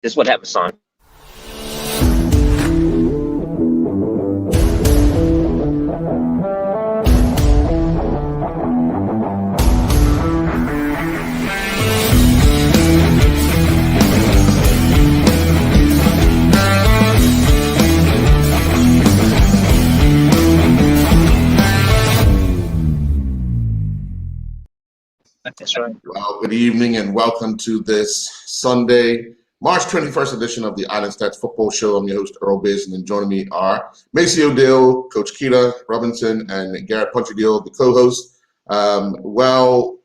This is what happens, son. That's right. Well, good evening and welcome to this Sunday, March 21st edition of the Island Stats Football Show. I'm your host, Earl Basin, and joining me are Macy O'Deal, Coach Keita Robinson, and Garrett Punchy-Deal, the co-host. Well,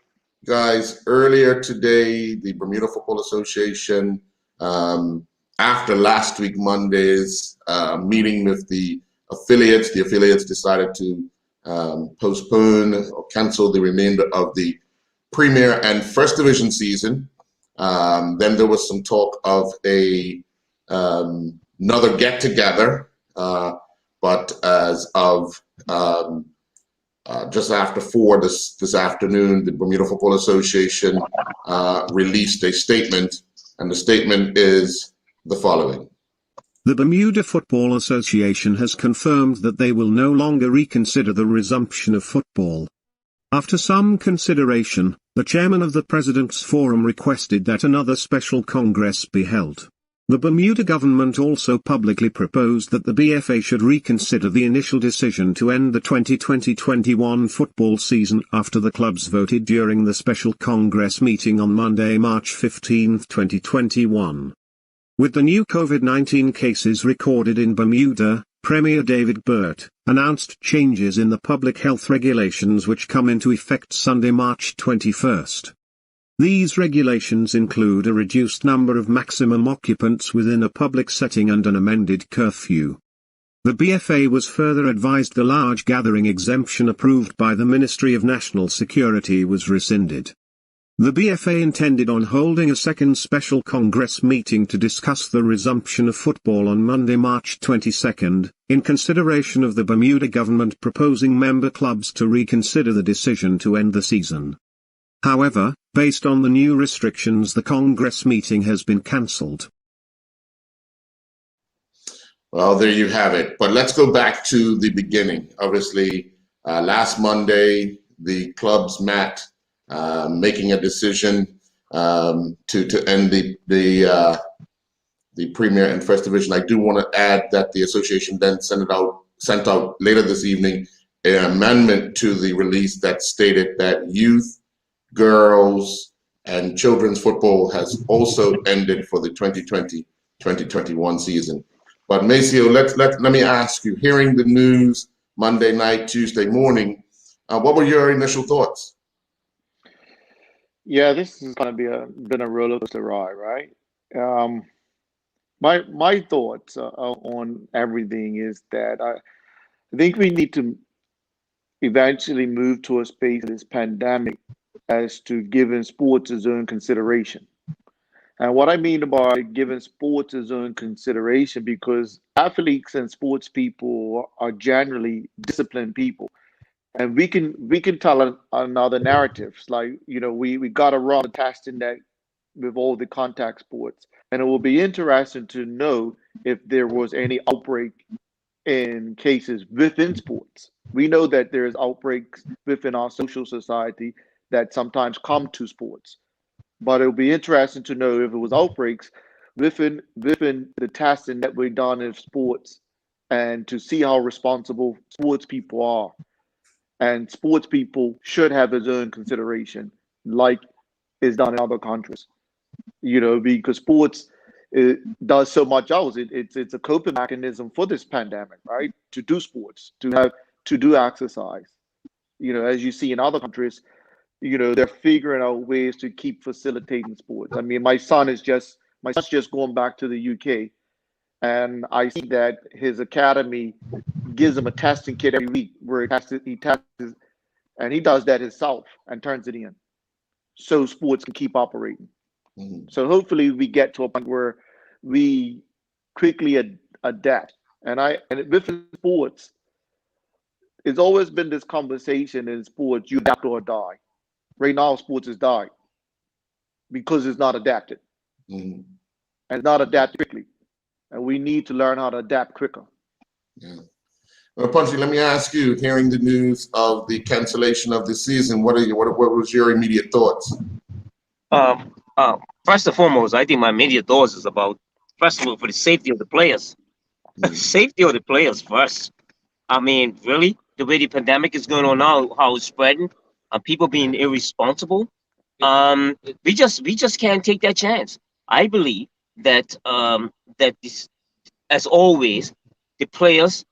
guys, earlier today, the Bermuda Football Association, after last week Monday's meeting with the affiliates decided to postpone or cancel the remainder of the Premier and First Division season. Then there was some talk of another get-together, but as of just after 4 this afternoon, the Bermuda Football Association released a statement, and the statement is the following. The Bermuda Football Association has confirmed that they will no longer reconsider the resumption of football. After some consideration, the chairman of the President's Forum requested that another special Congress be held. The Bermuda government also publicly proposed that the BFA should reconsider the initial decision to end the 2020-21 football season after the clubs voted during the special Congress meeting on Monday, March 15, 2021. With the new COVID-19 cases recorded in Bermuda, Premier David Burt announced changes in the public health regulations which come into effect Sunday, March 21st. These regulations include a reduced number of maximum occupants within a public setting and an amended curfew. The BFA was further advised the large gathering exemption approved by the Ministry of National Security was rescinded. The BFA intended on holding a second special Congress meeting to discuss the resumption of football on Monday, March 22, in consideration of the Bermuda government proposing member clubs to reconsider the decision to end the season. However, based on the new restrictions, the Congress meeting has been cancelled. Well, there you have it. But let's go back to the beginning. Obviously, last Monday, the clubs met, making a decision to end the Premier and First Division. I do want to add that the association then sent out later this evening an amendment to the release that stated that youth, girls, and children's football has also ended for the 2020-2021 season. But Maceo, let me ask you, hearing the news Monday night, Tuesday morning, what were your initial thoughts? Yeah, this is going to been a roller coaster ride, right? My thoughts on everything is that I think we need to eventually move to a space of this pandemic as to giving sports its own consideration. And what I mean by giving sports its own consideration, because athletes and sports people are generally disciplined people. And we can tell another narratives, like, we got to run the testing that with all the contact sports. And it will be interesting to know if there was any outbreak in cases within sports. We know that there's outbreaks within our social society that sometimes come to sports. But it'll be interesting to know if it was outbreaks within the testing that we've done in sports, and to see how responsible sports people are. And sports people should have his own consideration, like is done in other countries. Because sports does so much else. It's a coping mechanism for this pandemic, right? To do sports, to do exercise. As you see in other countries, they're figuring out ways to keep facilitating sports. I mean, my son's just going back to the UK, and I see that his academy gives him a testing kit every week where he tests, and he does that himself and turns it in, so sports can keep operating. Mm-hmm. So hopefully we get to a point where we quickly adapt. And with sports, it's always been this conversation in sports: you adapt or die. Right now, sports is died because it's not adapted. Mm-hmm. and not adapt quickly. And we need to learn how to adapt quicker. Yeah. Well, Punchy, let me ask you, hearing the news of the cancellation of the season, what was your immediate thoughts? First and foremost, I think my immediate thoughts is about, first of all, for the safety of the players. Safety of the players first. I mean, really, the way the pandemic is going on now, how it's spreading, people being irresponsible. We just can't take that chance. I believe that that this, as always, the players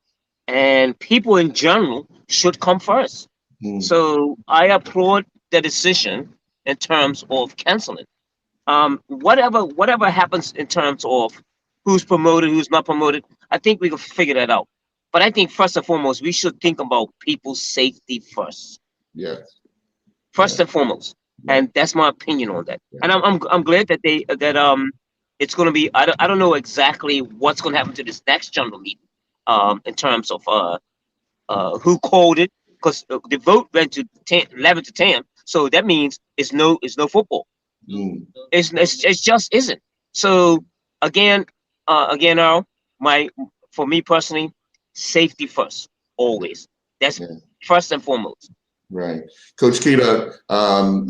and people in general should come first. So I applaud the decision in terms of canceling. Whatever happens in terms of who's promoted, who's not promoted, I think we can figure that out. But I think first and foremost, we should think about people's safety first. Yeah. First and foremost, and that's my opinion on that. And I'm glad that it's going to be. I don't know exactly what's going to happen to this next general meeting, in terms of who called it, because the vote went to 11 to 10, so that means it's no football. It's just isn't. So again, Earl, for me personally, safety first, always. That's first and foremost. Right. Coach Keita,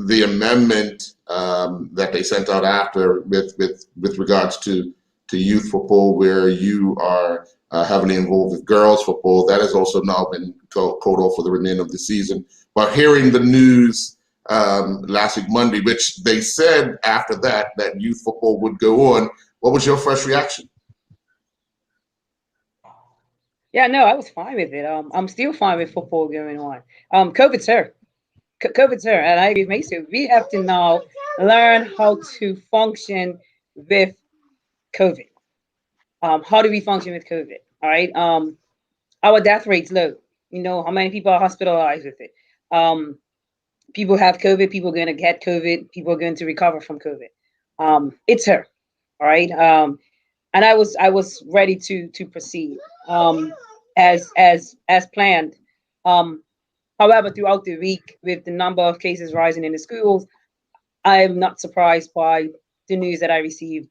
the amendment that they sent out after with regards to youth football, where you are heavily involved with girls football, that has also now been called off for the remainder of the season. But hearing the news last week, Monday, which they said after that youth football would go on, what was your first reaction? Yeah, no, I was fine with it. I'm still fine with football going on. COVID's here. COVID's here, and I agree with Mason. We have to now learn how to function with COVID. How do we function with COVID? All right. Our death rate's low. You know how many people are hospitalized with it. People have COVID. People are going to get COVID. People are going to recover from COVID. It's here. All right. And I was ready to proceed as planned. However, throughout the week, with the number of cases rising in the schools, I am not surprised by the news that I received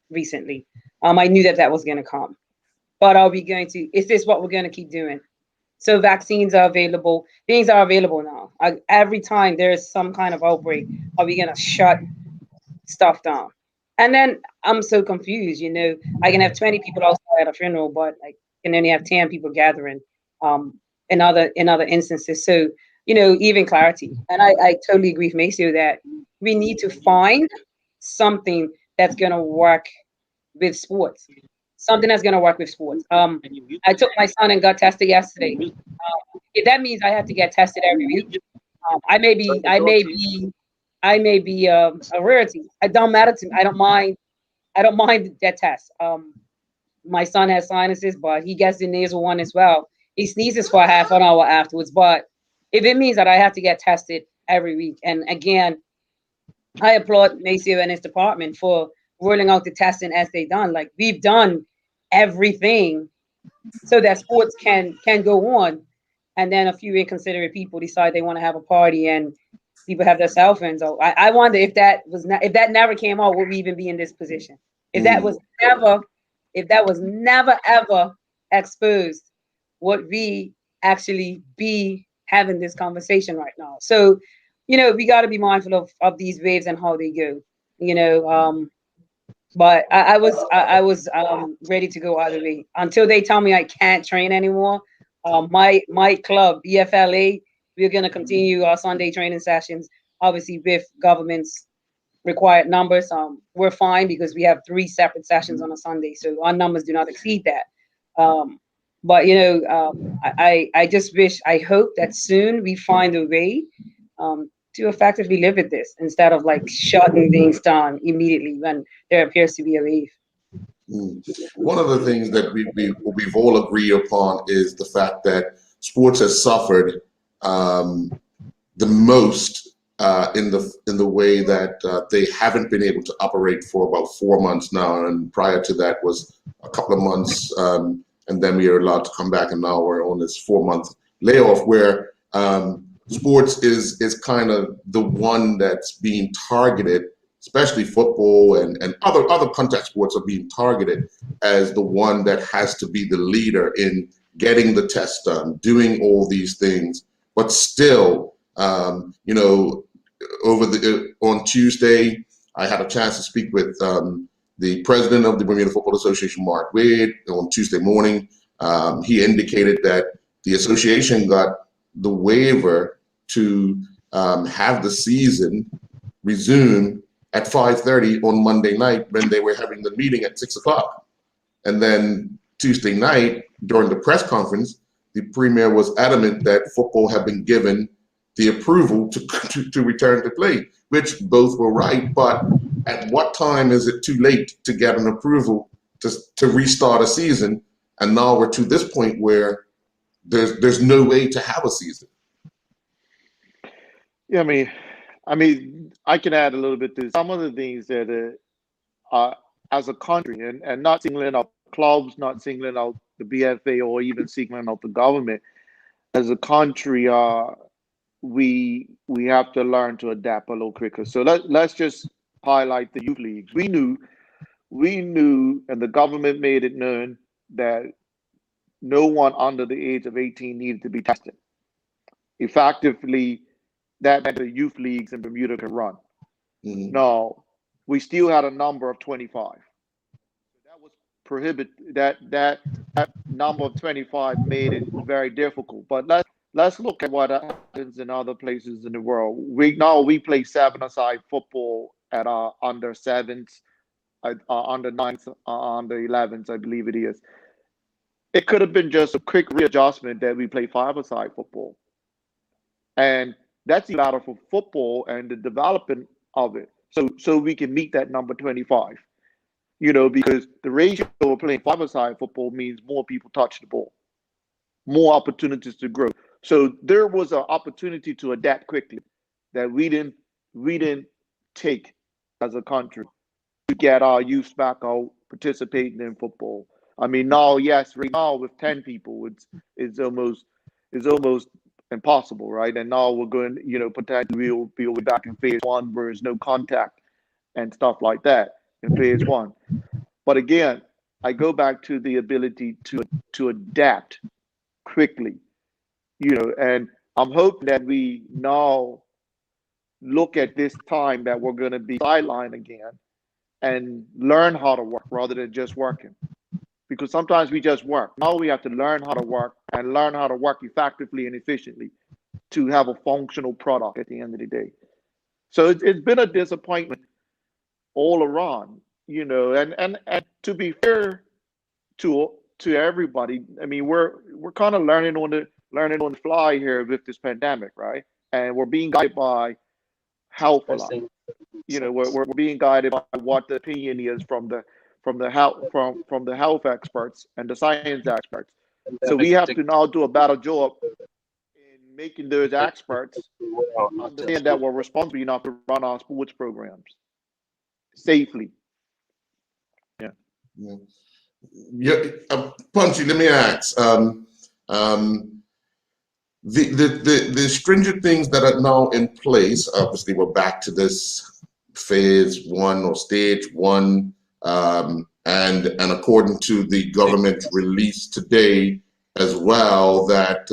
recently. I knew that was going to come, but is this what we're going to keep doing? So vaccines are available. Things are available now. Every time there is some kind of outbreak, are we going to shut stuff down? And then I'm so confused, I can have 20 people outside at a funeral, but I can only have 10 people gathering in other instances. So, even clarity. And I totally agree with Maceo that we need to find something that's going to work with sports. Something that's going to work with sports. I took my son and got tested yesterday. If that means I have to get tested every week, I may be a rarity. It don't matter to me. I don't mind that test. My son has sinuses, but he gets the nasal one as well. He sneezes for half an hour afterwards. But if it means that I have to get tested every week, and again, I applaud Maceo and his department for rolling out the testing as they done. Like, we've done everything so that sports can go on, and then a few inconsiderate people decide they want to have a party and people have their cell phones. So I wonder if that never came out, would we even be in this position? If that was never ever exposed, would we actually be having this conversation right now? So, we got to be mindful of these waves and how they go. But I was ready to go either way until they tell me I can't train anymore. My club, BFLA, we're going to continue our Sunday training sessions, obviously with government's required numbers. We're fine because we have 3 separate sessions on a Sunday, so our numbers do not exceed that. But I hope that soon we find a way to effectively live with this instead of like shutting things down immediately when there appears to be a wave. One of the things that we've all agreed upon is the fact that sports has suffered the most in the way that they haven't been able to operate for about 4 months now, and prior to that was a couple of months, and then we are allowed to come back, and now we're on this 4-month layoff where sports is kind of the one that's being targeted especially football and other contact sports are being targeted as the one that has to be the leader in getting the tests done, doing all these things. But still, you know, on Tuesday, I had a chance to speak with the president of the Bermuda Football Association, Mark Wade, on Tuesday morning. He indicated that the association got the waiver to have the season resume at 5:30 on Monday night when they were having the meeting at 6 o'clock. And then Tuesday night, during the press conference, the premier was adamant that football had been given the approval to return to play, which both were right. But at what time is it too late to get an approval to restart a season? And now we're to this point where there's no way to have a season. Yeah, I mean, I can add a little bit to some of the things that as a country, and not singling out clubs, not singling out the BFA, or even singling out the government. As a country, we have to learn to adapt a little quicker. So let's just highlight the youth leagues. We knew, and the government made it known that no one under the age of 18 needed to be tested. Effectively, that meant the youth leagues in Bermuda could run. Mm-hmm. No, we still had a number of 25. That was prohibited. That number of 25 made it very difficult. But let's look at what happens in other places in the world. We play 7-a-side football at our under 7s, under 9s, under 11s, I believe it is. It could have been just a quick readjustment that we play 5-a-side football. And that's the ladder for football and the development of it. So we can meet that number 25. You know, because the ratio of playing 5-a-side football means more people touch the ball, more opportunities to grow. So there was an opportunity to adapt quickly that we didn't take as a country to get our youth back out participating in football. I mean, now, yes, right now with 10 people, it's almost impossible, right? And now we're going, you know, potentially we'll be back in phase 1 where there's no contact and stuff like that in phase 1. But again, I go back to the ability to adapt quickly, you know, and I'm hoping that we now look at this time that we're going to be sidelined again and learn how to work rather than just working. Because sometimes we just work. Now we have to learn how to work and learn how to work effectively and efficiently to have a functional product at the end of the day. So it's been a disappointment all around, you know, and to be fair to everybody, I mean, we're kind of learning on the fly here with this pandemic, right? And we're being guided by health a lot. You know, we're being guided by what the opinion is from the health experts and the science experts. So we have to now do a better job in making those experts understand that we're responsible enough to run our sports programs safely. Punchy, let me ask. The stringent things that are now in place, obviously we're back to this phase 1 or stage 1, and according to the government release today as well, that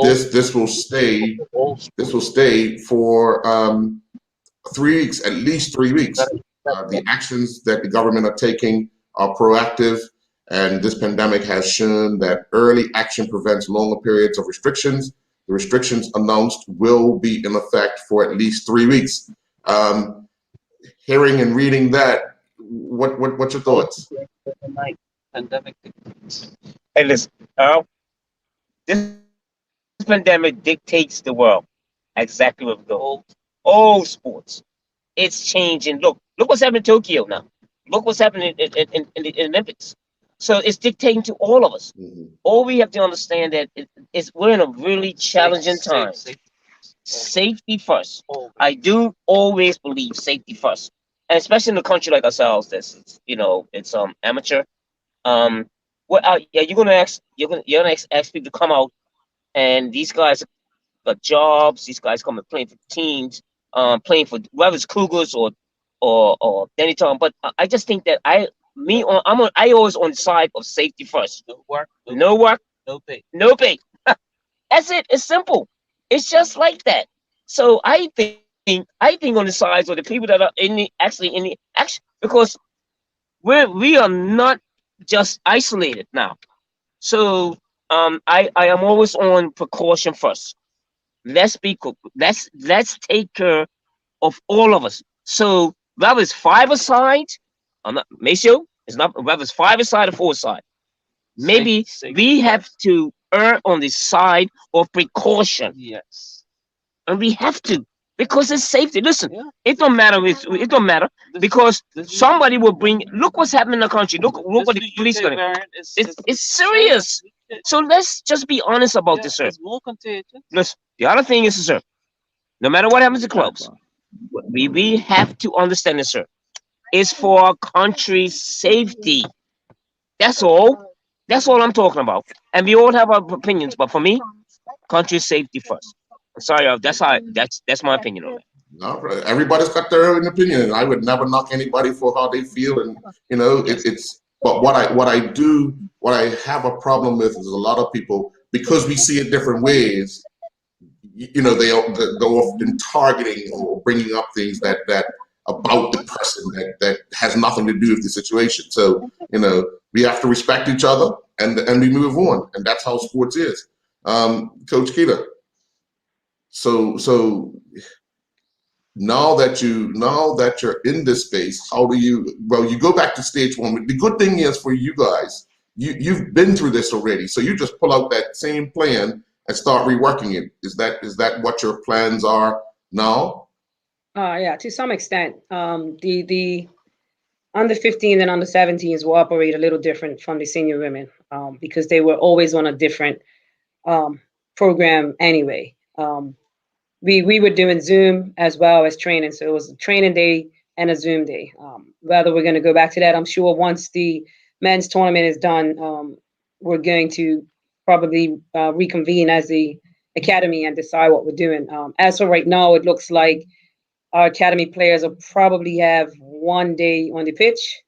this will stay for 3 weeks, at least 3 weeks. The actions that the government are taking are proactive, and this pandemic has shown that early action prevents longer periods of restrictions. The restrictions announced will be in effect for at least 3 weeks. Hearing and reading that, what's your thoughts? Pandemic. Hey, listen, this pandemic dictates the world exactly where we go. All sports, it's changing. Look what's happening in Tokyo now. Look what's happening in the Olympics. So it's dictating to all of us. Mm-hmm. All we have to understand that we're in a really challenging time. Safety first. I do always believe safety first, and especially in a country like ourselves, that's, you know, it's amateur. You're gonna ask people to come out, and these guys got jobs. These guys come and play for teams. playing for whether it's Cougars or Dennytown. But I just think that I always on the side of safety first. No work, no pay. No pay. That's it. It's simple. It's just like that. So I think on the sides of the people that are in the action, because we are not just isolated now. So I am always on precaution first. Let's take care of all of us. So whether it's five aside, I'm not Maceo, it's not whether it's five aside or four aside. Maybe we have to err on the side of precaution. Yes. And we have to, because it's safety. Listen, Yeah. it don't matter. It don't matter because somebody will bring. Look what's happening in the country. Look what the police UK doing. variant It's serious. So let's just be honest about this, sir. It's more contagious. Listen, the other thing is, sir, no matter what happens to clubs, we have to understand this, sir. It's for our country's safety. That's all. That's all I'm talking about. And we all have our opinions, but for me, country safety first. I'm sorry, that's my opinion on it. No, everybody's got their own opinion, and I would never knock anybody for how they feel. And it's. But what I have a problem with is a lot of people, because we see it different ways. They go often targeting or bringing up things that about the person that has nothing to do with the situation. So we have to respect each other and we move on, and that's how sports is. Coach Keita. So now that you're in this space, how do you go back to stage one? The good thing is for you guys, you've been through this already, so you just pull out that same plan and start reworking it. Is that what your plans are now? Yeah, to some extent. The under 15 and under 17s will operate a little different from the senior women, because they were always on a different program anyway. We were doing Zoom as well as training, so it was a training day and a Zoom day. Whether we're going to go back to that, I'm sure once the men's tournament is done, we're going to probably reconvene as the academy and decide what we're doing. As for right now, it looks like our academy players will probably have one day on the pitch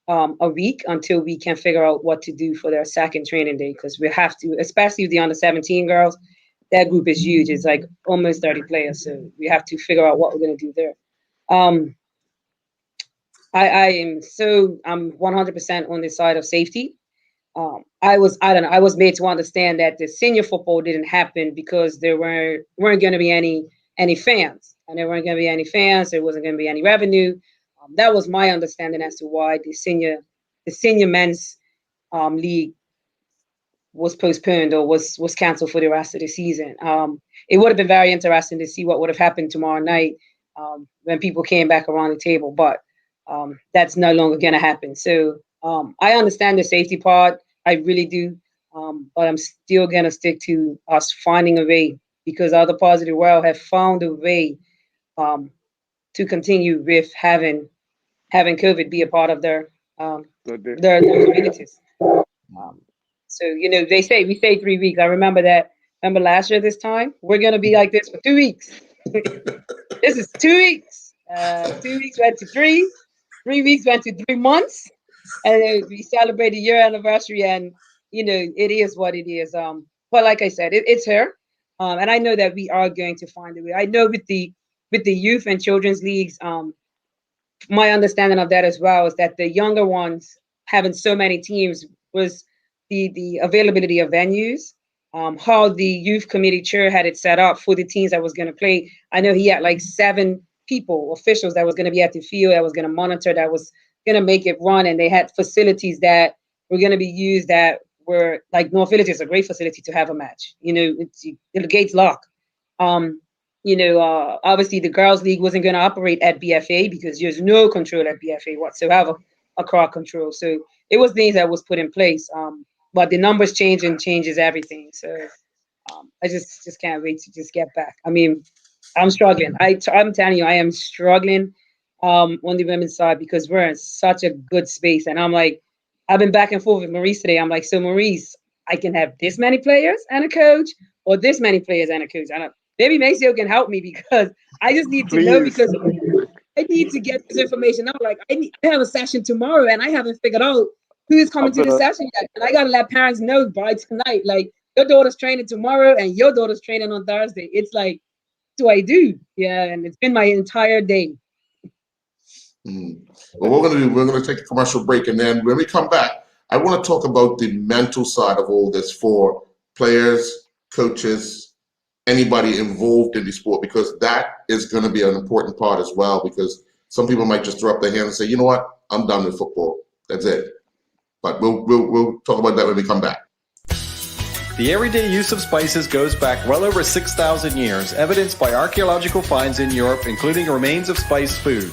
a week until we can figure out what to do for their second training day, because we have to, especially with the under 17 girls. That group is huge. It's like almost 30 players. So we have to figure out what we're going to do there. I'm 100% on the side of safety. I was made to understand that the senior football didn't happen because there weren't going to be any fans, and there weren't going to be any fans. There wasn't going to be any revenue. That was my understanding as to why the senior men's league was postponed or was canceled for the rest of the season. It would have been very interesting to see what would have happened tomorrow night when people came back around the table, but that's no longer going to happen. So I understand the safety part. I really do. But I'm still going to stick to us finding a way, because other parts of the world have found a way to continue with having COVID be a part of their communities. So, we say 3 weeks. I remember that. Remember last year this time? We're going to be like this for 2 weeks. This is 2 weeks. 2 weeks went to 3. 3 weeks went to 3 months. And then we celebrate the year anniversary, and, it is what it is. But like I said, it's here. And I know that we are going to find a way. I know with the youth and children's leagues, my understanding of that as well is that the younger ones having so many teams was the availability of venues, how the youth committee chair had it set up for the teams that was going to play. I know he had like 7 officials that was going to be at the field, that was going to monitor, that was going to make it run, and they had facilities that were going to be used that were like North Village is a great facility to have a match. The gates lock. Obviously the girls' league wasn't going to operate at BFA because there's no control at BFA whatsoever, a crowd control. So it was things that was put in place. But the numbers changes everything. So I just can't wait to just get back. I mean, I'm struggling. I'm telling you, I am struggling on the women's side because we're in such a good space. And I'm like, I've been back and forth with Maurice today. I'm like, so Maurice, I can have this many players and a coach, or this many players and a coach. Maybe Maceo can help me because I just need to know Please. because I need to get this information out. Like I have a session tomorrow and I haven't figured out who's coming to the session yet. And I gotta let parents know by tonight. Like your daughter's training tomorrow and your daughter's training on Thursday. It's like, what do I do? Yeah, and it's been my entire day. Well, we're gonna take a commercial break, and then when we come back, I want to talk about the mental side of all this for players, coaches, anybody involved in the sport, because that is going to be an important part as well. Because some people might just throw up their hand and say, you know what, I'm done with football. That's it. But we'll talk about that when we come back. The everyday use of spices goes back well over 6,000 years, evidenced by archaeological finds in Europe, including remains of spiced food.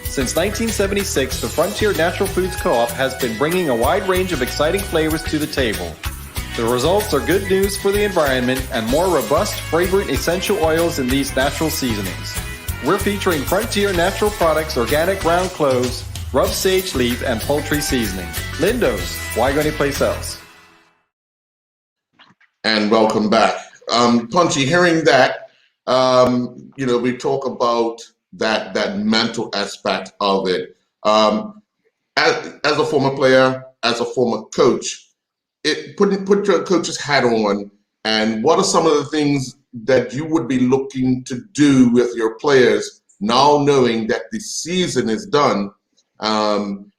Since 1976, the Frontier Natural Foods Co-op has been bringing a wide range of exciting flavors to the table. The results are good news for the environment and more robust, fragrant essential oils in these natural seasonings. We're featuring Frontier Natural Products, organic ground cloves, rubbed sage leaf, and poultry seasoning. Lindo's, why go anyplace else? And welcome back. Punchy, hearing that, we talk about that mental aspect of it. As a former player, as a former coach, put your coach's hat on, and what are some of the things that you would be looking to do with your players now, knowing that the season is done, and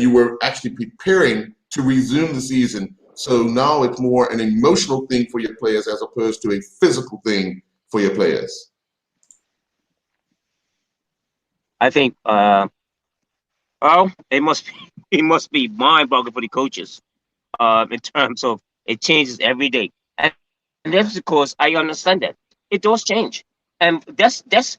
you were actually preparing to resume the season? So now it's more an emotional thing for your players as opposed to a physical thing for your players. I think, it must be mind-boggling for the coaches, in terms of it changes every day, and that's because I understand that it does change, and that's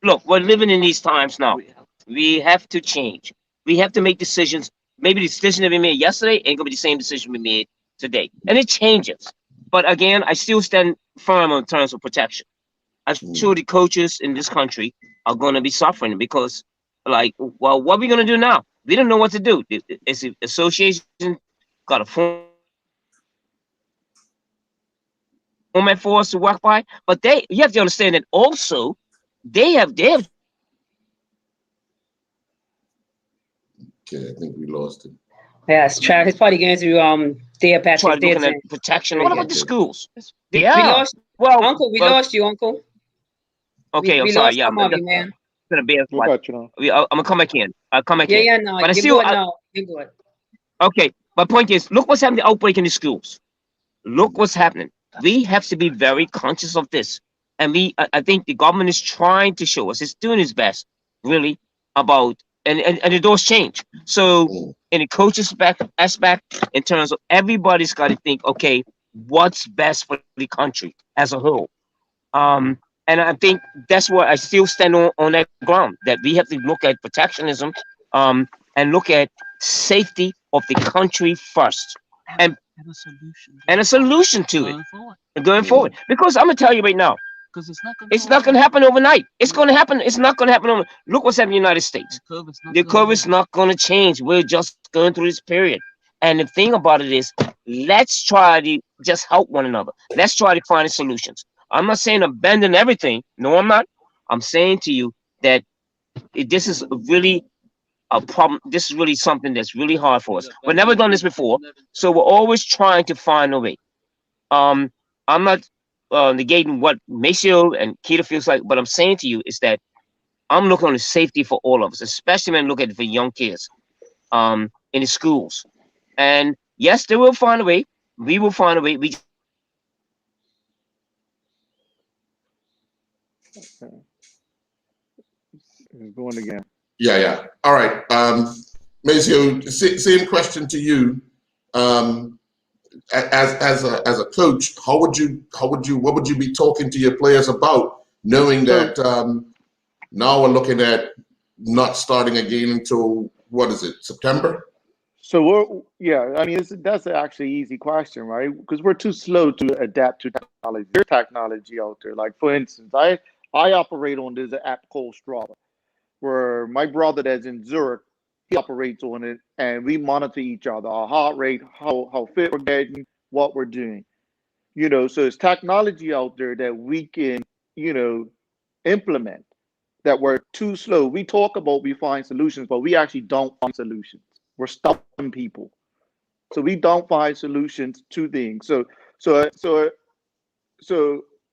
look, we're living in these times now. We have to change. We have to make decisions. Maybe the decision that we made yesterday ain't gonna be the same decision we made today, and it changes. But again, I still stand firm in terms of protection. I'm sure the coaches in this country are going to be suffering because, like, well, what are we going to do now? We don't know what to do. It's the association got a format for us to work by, but you have to understand that also they have. Okay, I think we lost him. Yes, Trav. He's probably going through Dear Patrick. Try looking at protection. What about the schools? Yeah. We lost. Well, Uncle, we lost you, Uncle. Okay, I'm sorry. Yeah, I'm gonna be I'm gonna come back in. I'll come back in. Yeah, no. But you go ahead. Okay, my point is, look what's happening. The outbreak in the schools. Look what's happening. We have to be very conscious of this, and I think the government is trying to show us. It's doing its best, really, about and the doors change. So in the coach's aspect, in terms of everybody's got to think, okay, what's best for the country as a whole. And I think that's where I still stand on that ground, that we have to look at protectionism, and look at safety of the country first, and a solution to it going forward. Because I'm gonna tell you right now, it's not gonna happen overnight. It's gonna happen. It's not gonna happen overnight. Look what's happening in the United States. The curve is not gonna change. We're just going through this period. And the thing about it is, let's try to just help one another. Let's try to find solutions. I'm not saying abandon everything. No, I'm not. I'm saying to you that this is really a problem. This is really something that's really hard for us. We've never done this before, so we're always trying to find a way. I'm not negating what Maceo and Keita feels like, but I'm saying to you is that I'm looking on the safety for all of us, especially when I look at it for young kids, in the schools. And yes, they will find a way. We will find a way. Going again. Yeah. All right. Maceo, same question to you. As a coach, what would you be talking to your players about, knowing that now we're looking at not starting again until, what is it, September? So that's an actually easy question, right? Because we're too slow to adapt to technology. There's technology out there. Like, for instance, I operate on this app called Strava, where my brother that's in Zurich, he operates on it, and we monitor each other, our heart rate, how fit we're getting, what we're doing. So it's technology out there that we can, implement, that we're too slow. We talk about we find solutions, but we actually don't find solutions. We're stopping people. So we don't find solutions to things. So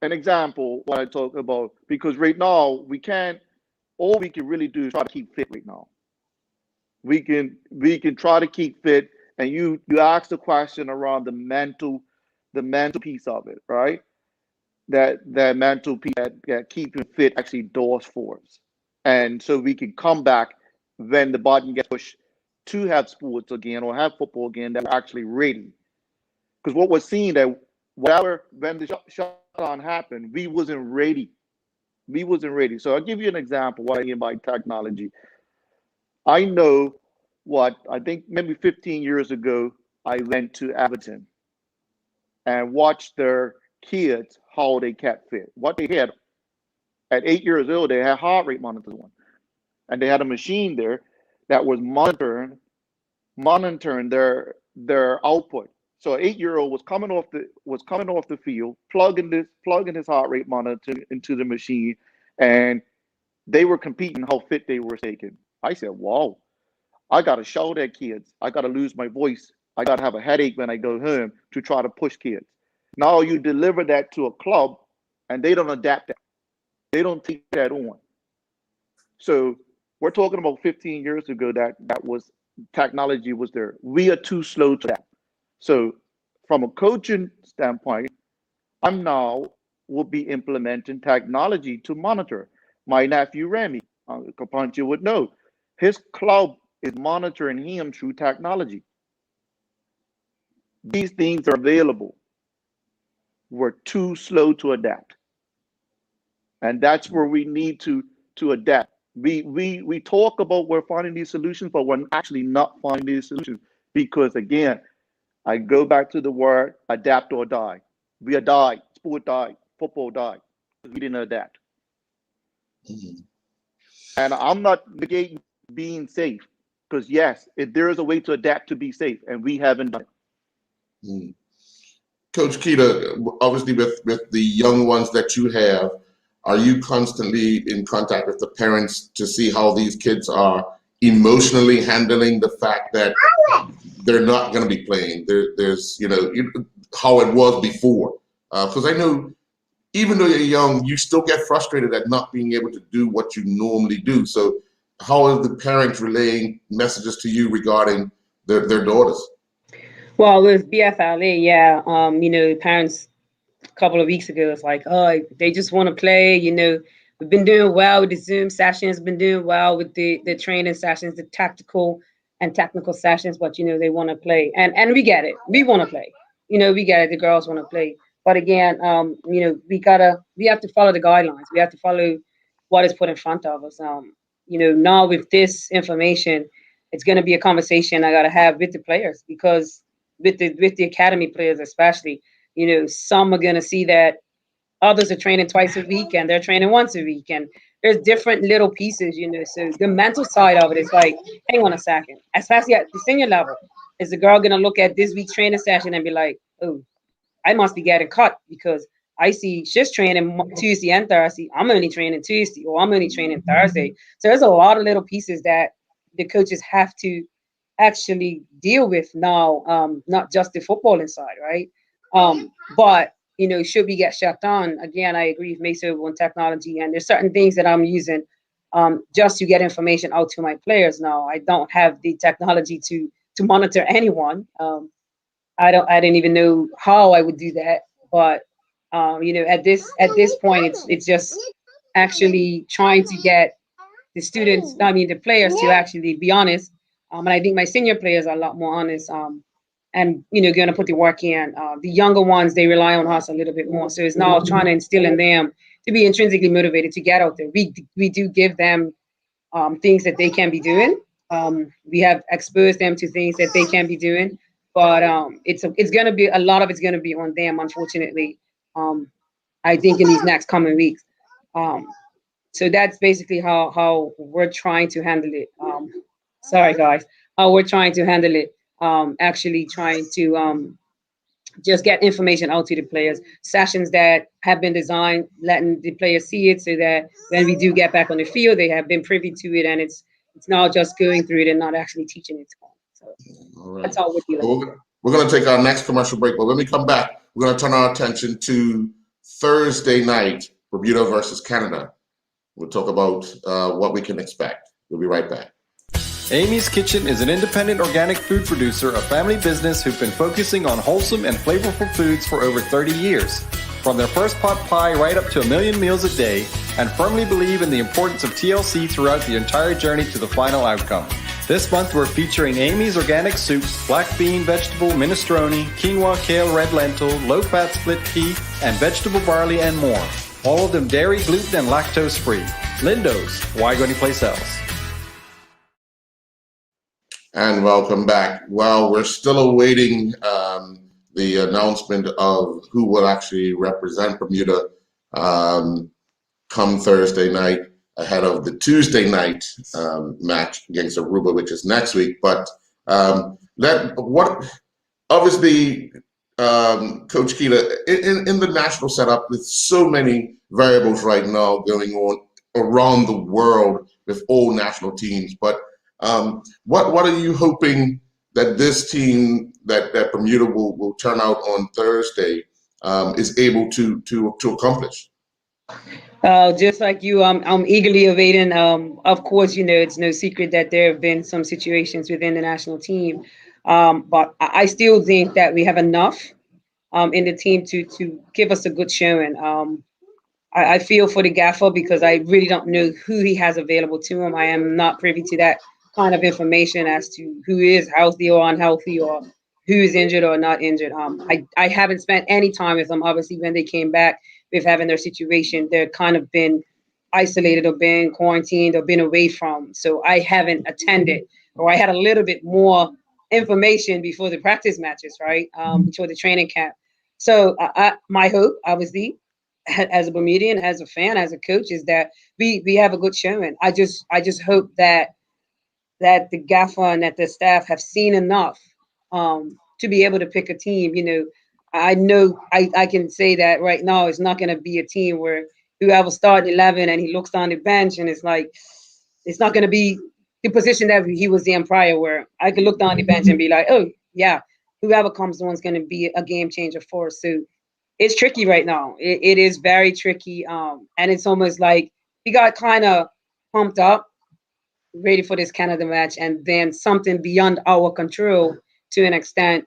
an example what I talk about, because right now all we can really do is try to keep fit right now. We can try to keep fit, and you asked the question around the mental piece of it, right? That mental piece that keeping fit actually does for us. And so we can come back when the button gets pushed to have sports again or have football again, that we're actually ready. Because what we're seeing that when the shutdown happened, we wasn't ready. We wasn't ready. So I'll give you an example what I mean by technology. I know I think maybe 15 years ago, I went to Everton and watched their kids, how they kept fit. What they had at 8 years old, they had heart rate monitors on. And they had a machine there that was monitoring their output. So an 8-year-old was coming off the field, plugging his heart rate monitor into the machine, and they were competing how fit they were taking. I said, wow, I gotta show their kids. I gotta lose my voice. I gotta have a headache when I go home to try to push kids. Now you deliver that to a club and they don't adapt that. They don't take that on. So we're talking about 15 years ago that was technology was there. We are too slow to that. So from a coaching standpoint, I'm now will be implementing technology to monitor. My nephew Remy, Kapanchi would know, his club is monitoring him through technology. These things are available. We're too slow to adapt. And that's where we need to adapt. We talk about we're finding these solutions, but we're actually not finding these solutions because, again, I go back to the word adapt or die. We died, sport died, football died because we didn't adapt. Mm-hmm. And I'm not negating being safe because, yes, there is a way to adapt to be safe, and we haven't done it. Mm. Coach Keita, obviously with the young ones that you have, are you constantly in contact with the parents to see how these kids are emotionally handling the fact that they're not going to be playing? There's how it was before. Because I know even though you're young, you still get frustrated at not being able to do what you normally do. So how are the parents relaying messages to you regarding their daughters? Well, with BFLA, yeah, parents a couple of weeks ago, it's like, oh, they just want to play. We've been doing well with the Zoom sessions, been doing well with the training sessions, the tactical and technical sessions, but, they want to play. And we get it. We want to play. We get it. The girls want to play. But again, we have to follow the guidelines. We have to follow what is put in front of us. Now with this information, it's going to be a conversation I got to have with the players, because with the academy players especially, some are going to see that others are training twice a week and they're training once a week, and there's different little pieces, so the mental side of it is like, hang on a second, especially at the senior level, is the girl going to look at this week's training session and be like, oh, I must be getting cut because I see she's training Tuesday and Thursday, I'm only training Tuesday, or I'm only training Thursday. So there's a lot of little pieces that the coaches have to actually deal with now, not just the footballing side, right? But should we get shut down again, I agree with Mesa on technology, and there's certain things that I'm using just to get information out to my players. Now I don't have the technology to monitor anyone. I didn't even know how I would do that, but at this point, it's just actually trying to get the students, the players, to actually be honest. And I think my senior players are a lot more honest, and going to put the work in. The younger ones, they rely on us a little bit more. So it's now trying to instill in them to be intrinsically motivated to get out there. We do give them things that they can be doing. We have exposed them to things that they can be doing, but it's going to be a lot of it's going to be on them, unfortunately. I think in these next coming weeks. So that's basically how we're trying to handle it. Sorry, guys. How we're trying to handle it. Actually trying to just get information out to the players. Sessions that have been designed, letting the players see it, so that when we do get back on the field, they have been privy to it, and it's not just going through it and not actually teaching it to them. So All right. that's all we're dealing with. We're going to take our next commercial break, but when we come back, we're going to turn our attention to Thursday night, Bermuda versus Canada. We'll talk about what we can expect. We'll be right back. Amy's Kitchen is an independent organic food producer, a family business who've been focusing on wholesome and flavorful foods for over 30 years. From their first pot pie right up to 1 million meals a day, and firmly believe in the importance of TLC throughout the entire journey to the final outcome. This month we're featuring Amy's Organic Soups, black bean, vegetable, minestrone, quinoa, kale, red lentil, low-fat split pea, and vegetable barley and more. All of them dairy, gluten, and lactose free. Lindo's, why go anyplace else? And welcome back. Well, we're still awaiting the announcement of who will actually represent Bermuda come Thursday night ahead of the Tuesday night match against Aruba, which is next week. But obviously, Coach Keita, in the national setup, with so many variables right now going on around the world with all national teams, but what are you hoping that this team that Bermuda will turn out on Thursday is able to accomplish? Just like you, I'm eagerly awaiting. Of course, it's no secret that there have been some situations within the national team, but I still think that we have enough in the team to give us a good showing. I feel for the gaffer because I really don't know who he has available to him. I am not privy to that kind of information as to who is healthy or unhealthy or who is injured or not injured. I haven't spent any time with them. Obviously, when they came back with having their situation, they're kind of been isolated or been quarantined or been away from. So I haven't attended, or I had a little bit more information before the practice matches, right? Before the training camp. So my hope, obviously, as a Bermudian, as a fan, as a coach, is that we have a good showing. I just hope that the gaffer and that the staff have seen enough to be able to pick a team. I know I can say that right now it's not going to be a team where whoever started 11 and he looks on the bench and it's like, it's not going to be the position that he was in prior, where I could look down the bench and be like, oh yeah, whoever comes on is going to be a game changer for us. So it's tricky right now. It is very tricky. And it's almost like we got kind of pumped up, ready for this Canada match, and then something beyond our control to an extent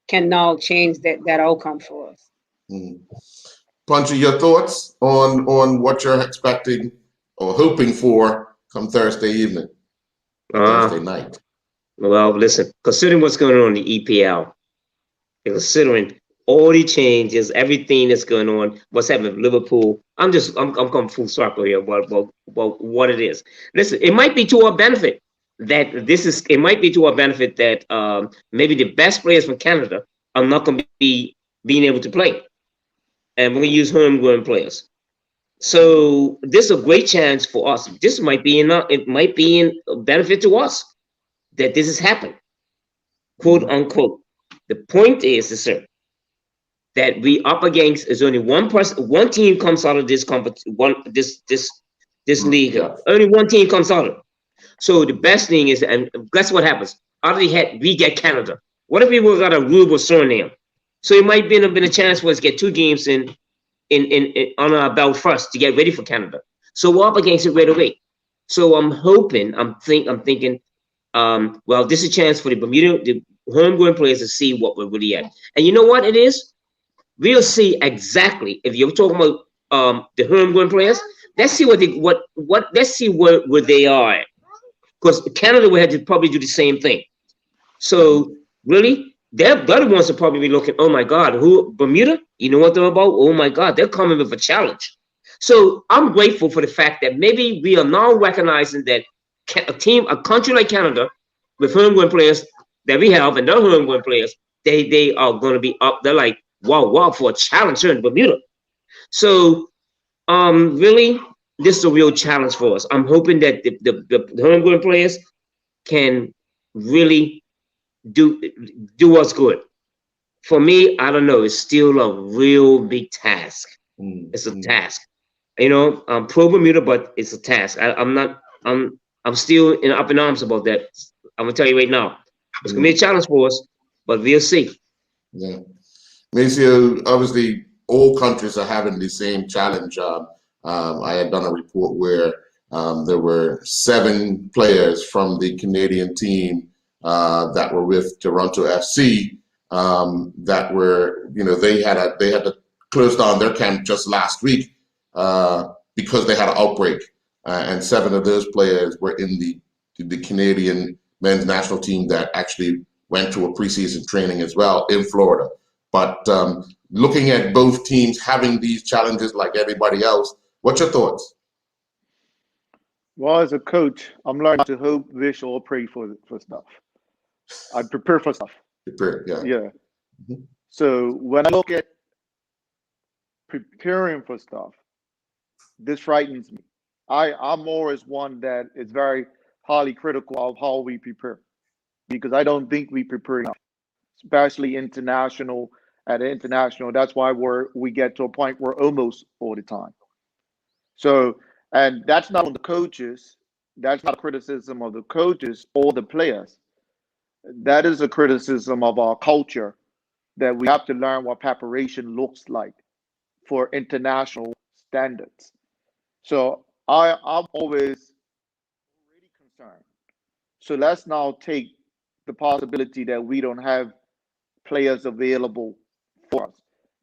can now change that outcome for us. Punchy, your thoughts on what you're expecting or hoping for come Thursday evening, Thursday night? Well, listen, considering what's going on in the EPL, and considering all the changes, everything that's going on, what's happening with Liverpool, I'm coming full circle here about what it is. Listen, it might be to our benefit that maybe the best players from Canada are not going to be being able to play, and we're going to use homegrown players. So this is a great chance for us. This might be in benefit to us that this has happened, quote unquote. The point is, sir, that we up against is only one team comes out of this this league. Only one team comes out of it. So the best thing is, and guess what happens? Out of the head, we get Canada. What if we would have got a Aruba Suriname? So it might have been a chance for us to get 2 games in on our belt first to get ready for Canada. So we're up against it right away. So I'm thinking, well, this is a chance for the homegrown players to see what we're really at. And you know what it is? We'll see exactly, if you're talking about the homegrown players, let's see let's see where they are at. Because Canada will have to probably do the same thing. So really, they're the ones that probably be looking, oh my God, who Bermuda? You know what they're about? Oh my God, they're coming with a challenge. So I'm grateful for the fact that maybe we are now recognizing that a country like Canada, with homegrown players that we have and their homegrown players, they are going to be up. They're like, wow, for a challenge here in Bermuda. So really, this is a real challenge for us. I'm hoping that the homegrown players can really do us good for me, I don't know. It's still a real big task. It's a Mm. task. You know, I'm pro Bermuda, but it's a task. I'm not. I'm still in up in arms about that. I'm gonna tell you right now. It's gonna be a challenge for us, but we'll see. Yeah. Maceo, obviously, all countries are having the same challenge. I had done a report where there were 7 players from the Canadian team that were with Toronto FC that were, they had to close down their camp just last week because they had an outbreak, and 7 of those players were in the Canadian men's national team that actually went to a preseason training as well in Florida. But looking at both teams having these challenges like everybody else, what's your thoughts? Well, as a coach, I'm learning to hope, wish, or pray for stuff. I prepare for stuff. Prepare, yeah. Yeah. Mhm. So when I look at preparing for stuff, this frightens me. I'm always one that is very highly critical of how we prepare because I don't think we prepare enough, especially international. At international, that's why we get to a point where almost all the time. So, and that's not on the coaches. That's not a criticism of the coaches or the players. That is a criticism of our culture that we have to learn what preparation looks like for international standards. So I'm always really concerned. So let's now take the possibility that we don't have players available for us.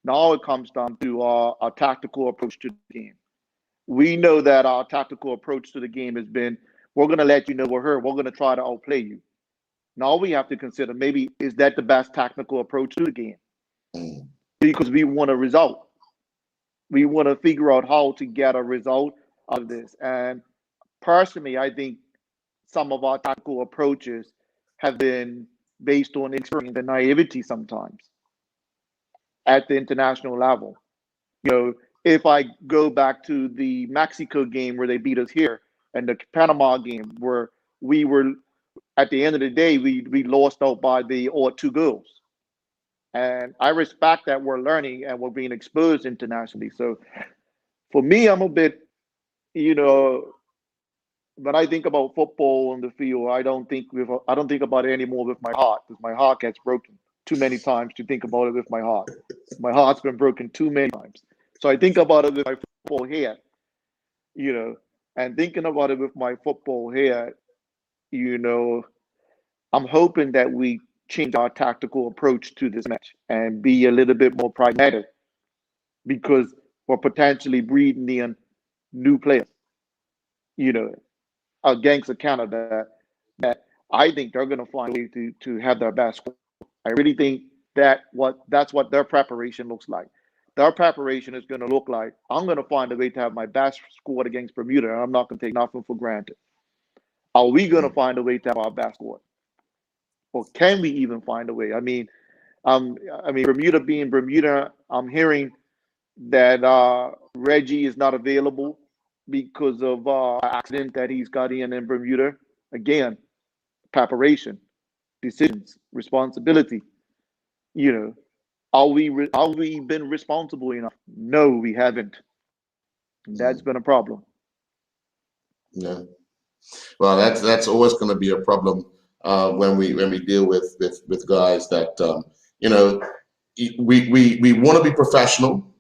Now it comes down to our tactical approach to the game. We know that our tactical approach to the game has been, we're going to let you know we're here. We're going to try to outplay you. Now we have to consider, maybe is that the best tactical approach to the game? Mm. Because we want a result. We want to figure out how to get a result out of this. And personally, I think some of our tactical approaches have been based on experience and naivety sometimes at the international level. You know, if I go back to the Mexico game where they beat us here and the Panama game where we were, at the end of the day, we lost out by the or 2 goals. And I respect that we're learning and we're being exposed internationally. So for me, I'm a bit, you know, when I think about football on the field, I don't think about it anymore with my heart because my heart gets broken too many times to think about it with my heart. My heart's been broken too many times. So I think about it with my football head, you know, and thinking about it with my football head, you know, I'm hoping that we change our tactical approach to this match and be a little bit more pragmatic because we're potentially breeding in new players, you know, against a Canada that I think they're going to find a way to have their best squad. I really think that's what their preparation looks like. Their preparation is going to look like I'm going to find a way to have my best squad against Bermuda, and I'm not going to take nothing for granted. Are we going to find a way to have our best squad, or can we even find a way? I mean, Bermuda being Bermuda, I'm hearing that Reggie is not available because of accident that he's got in Bermuda. Again, preparation, decisions, responsibility. You know, are we been responsible enough? No, we haven't. That's been a problem. Yeah. Well, that's always going to be a problem when we deal with guys that you know, we want to be professional.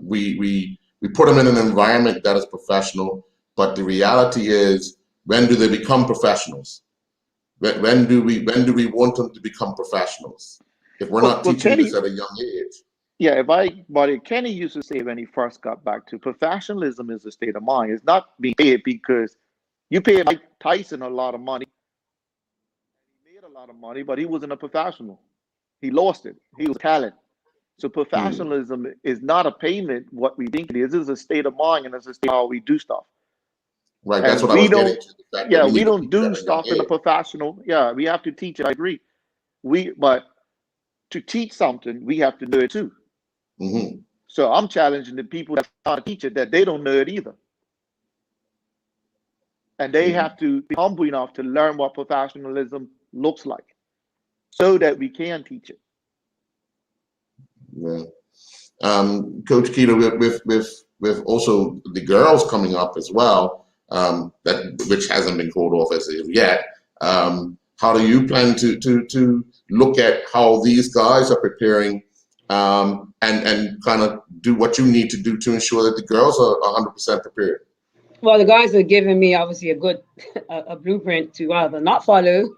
We put them in an environment that is professional, but the reality is, when do they become professionals? When do we want them to become professionals? If we're not teaching Kenny, this at a young age. yeah, but Kenny used to say when he first got back to professionalism is a state of mind. It's not being paid because you paid Mike Tyson a lot of money. He made a lot of money, but he wasn't a professional. He lost it. He was talent. So professionalism is not a payment, what we think it is. It's a state of mind and it's a state of how we do stuff. Right, that's And what I we was getting don't, to. The fact that yeah, we we need to don't teach it do at a young stuff in a age. professional. Yeah, we have to teach it. I agree. But to teach something, we have to know it too. Mm-hmm. So I'm challenging the people that try to teach it that they don't know it either. And they have to be humble enough to learn what professionalism looks like so that we can teach it. Yeah. Coach Keto, with also the girls coming up as well, which hasn't been called off as of yet. How do you plan to look at how these guys are preparing, and kind of do what you need to do to ensure that the girls are 100% prepared? Well, the guys are giving me obviously a good a blueprint to either not follow,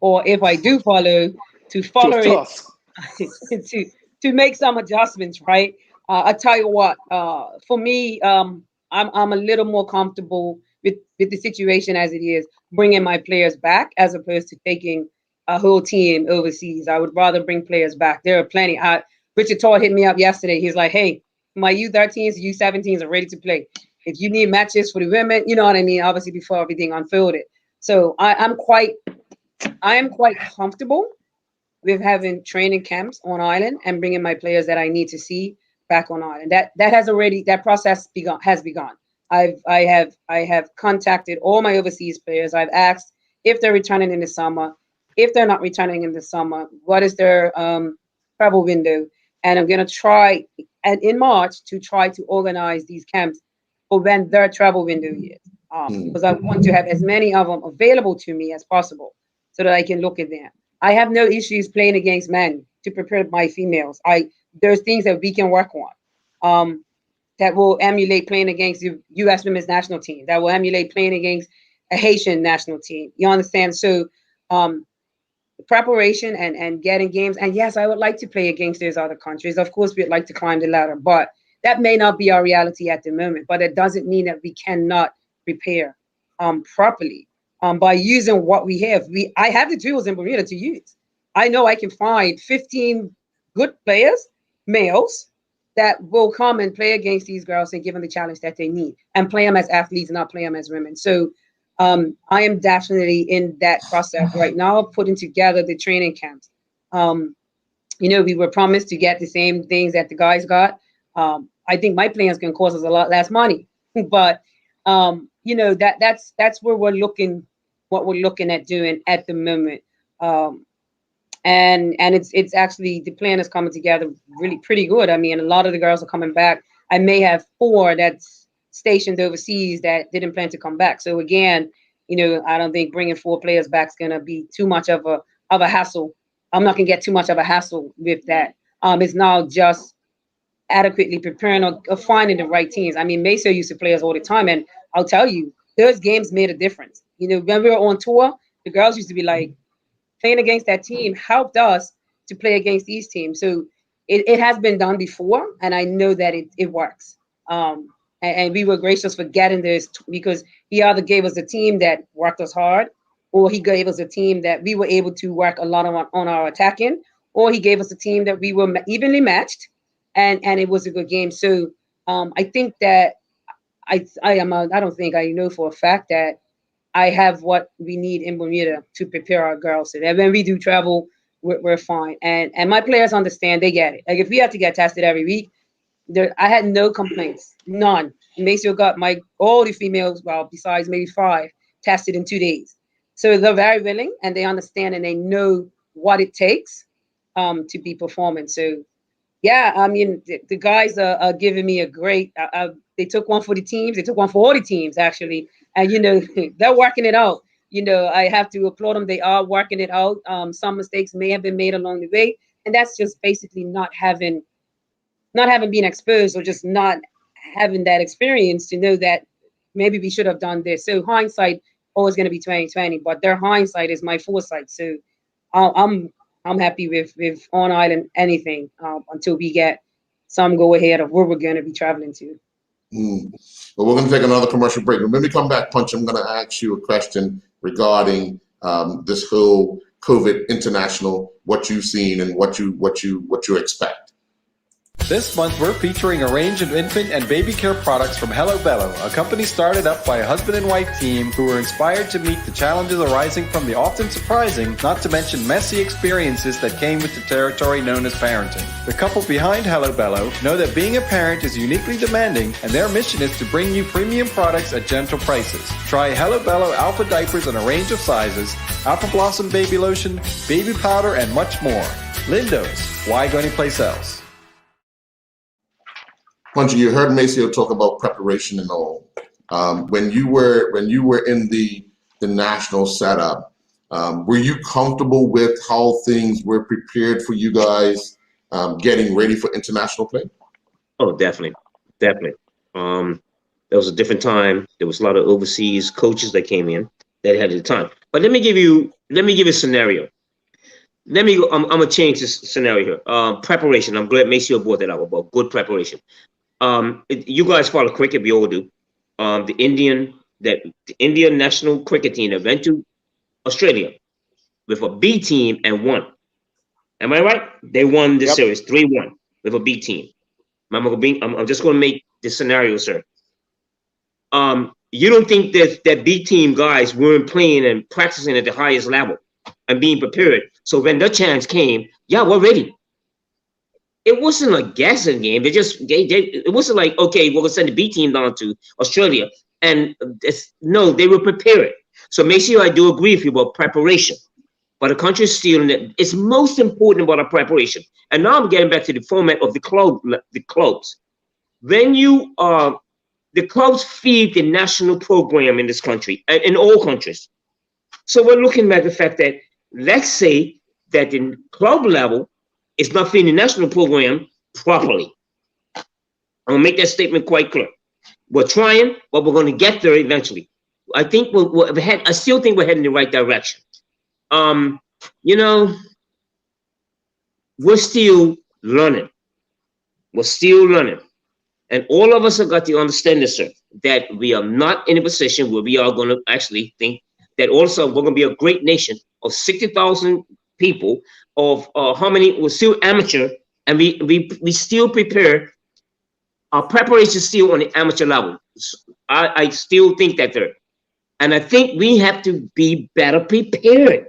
or if I do follow, to follow it, to make some adjustments, right? I tell you what, for me, I'm a little more comfortable with the situation as it is, bringing my players back as opposed to taking a whole team overseas. I would rather bring players back. There are plenty. Richard Todd hit me up yesterday. He's like, "Hey, my U13s, U17s are ready to play. If you need matches for the women, you know what I mean." Obviously, before everything unfolded, so I am quite comfortable with having training camps on island and bringing my players that I need to see back on island. That process has begun. I have contacted all my overseas players. I've asked if they're returning in the summer. If they're not returning in the summer, what is their travel window? And I'm gonna try in March to try to organize these camps for when their travel window is, because I want to have as many of them available to me as possible, so that I can look at them. I have no issues playing against men to prepare my females. There's things that we can work on, that will emulate playing against the U.S. women's national team, that will emulate playing against a Haitian national team. You understand? So preparation and getting games. And yes, I would like to play against those other countries. Of course, we'd like to climb the ladder, but that may not be our reality at the moment. But it doesn't mean that we cannot prepare properly by using what we have. I have the tools in Bermuda to use. I know I can find 15 good players, males, that will come and play against these girls and give them the challenge that they need, and play them as athletes, not play them as women. So I am definitely in that process right now, putting together the training camps. We were promised to get the same things that the guys got. I think my plans can cost us a lot less money, but that's where we're looking, what we're looking at doing at the moment. And it's actually, the plan is coming together really pretty good. I mean, a lot of the girls are coming back. I may have 4 that's stationed overseas that didn't plan to come back. So again, I don't think bringing 4 players back is going to be too much of a hassle. I'm not going to get too much of a hassle with that. It's now just adequately preparing or finding the right teams. I mean, Mesa used to play us all the time, and I'll tell you, those games made a difference. When we were on tour, the girls used to be like, playing against that team helped us to play against these teams. So it has been done before, and I know that it works. And we were gracious for getting this, because he either gave us a team that worked us hard, or he gave us a team that we were able to work a lot on our attacking, or he gave us a team that we were evenly matched, and it was a good game. So I think that I know for a fact that I have what we need in Bermuda to prepare our girls, so that when we do travel, we're fine. And my players understand, they get it. Like, if we have to get tested every week, I had no complaints, none. Maceo got all the females, well, besides maybe 5, tested in 2 days. So they're very willing, and they understand, and they know what it takes to be performing. So yeah, I mean, the guys are giving me a great, they took one for the teams, they took one for all the teams actually. And, they're working it out. I have to applaud them. They are working it out. Some mistakes may have been made along the way. And that's just basically not having been exposed, or just not having that experience to know that maybe we should have done this. So hindsight always going to be 20/20, but their hindsight is my foresight. So I'm happy with on island anything until we get some go ahead of where we're going to be traveling to. Well, we're going to take another commercial break. And when we come back, Punch, I'm going to ask you a question regarding this whole COVID international, what you've seen and what you expect. This month, we're featuring a range of infant and baby care products from Hello Bello, a company started up by a husband and wife team who were inspired to meet the challenges arising from the often surprising, not to mention messy experiences that came with the territory known as parenting. The couple behind Hello Bello know that being a parent is uniquely demanding, and their mission is to bring you premium products at gentle prices. Try Hello Bello Alpha diapers in a range of sizes, Alpha Blossom baby lotion, baby powder, and much more. Lindo's, why go anyplace else? Punchy, you heard Maceo talk about preparation and all. When you were in the national setup, were you comfortable with how things were prepared for you guys getting ready for international play? Oh, definitely. Definitely. There was a different time. There was a lot of overseas coaches that came in that had the time. But let me give you a scenario. I'm gonna change this scenario here. Preparation. I'm glad Maceo brought that up about good preparation. You guys follow cricket, we all do. The Indian national cricket team that went to Australia with a B team and won. Am I right? They won the series 3-1 with a B team. I'm just going to make this scenario, sir. You don't think that B team guys weren't playing and practicing at the highest level and being prepared? So when the chance came, yeah, we're ready. It wasn't a guessing game. It wasn't like, okay, we're gonna send the B team down to Australia, and no, they were prepared. So make sure I do agree with you about preparation. But the country is still in it. It's most important about our preparation. And now I'm getting back to the format of the clubs. When you the clubs feed the national program in this country, in all countries. So we're looking at the fact that, let's say that in club level, it's not feeding the national program properly. I'm gonna make that statement quite clear. We're trying, but we're going to get there eventually. I think I still think we're heading in the right direction. You know, we're still learning. We're still learning. And all of us have got to understand this, sir, that we are not in a position where we are going to actually think that also we're going to be a great nation of 60,000 people, of how many were still amateur, and we still prepare. Our preparation is still on the amateur level. I still think that there. And I think we have to be better prepared.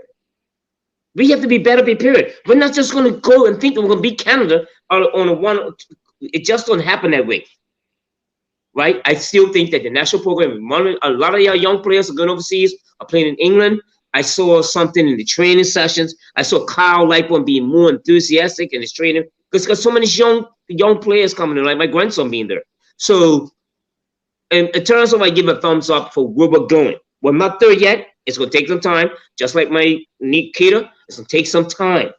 We have to be better prepared. We're not just going to go and think that we're going to beat Canada on a one. It just don't happen that way. Right? I still think that the national program, a lot of our young players are going overseas, are playing in England. I saw something in the training sessions. I saw Kyle Lightburn being more enthusiastic in his training because so many young players coming in, like my grandson being there. So in terms of, I give a thumbs up for where we're going. We're not there yet. It's going to take some time. Just like my Nikita, it's going to take some time.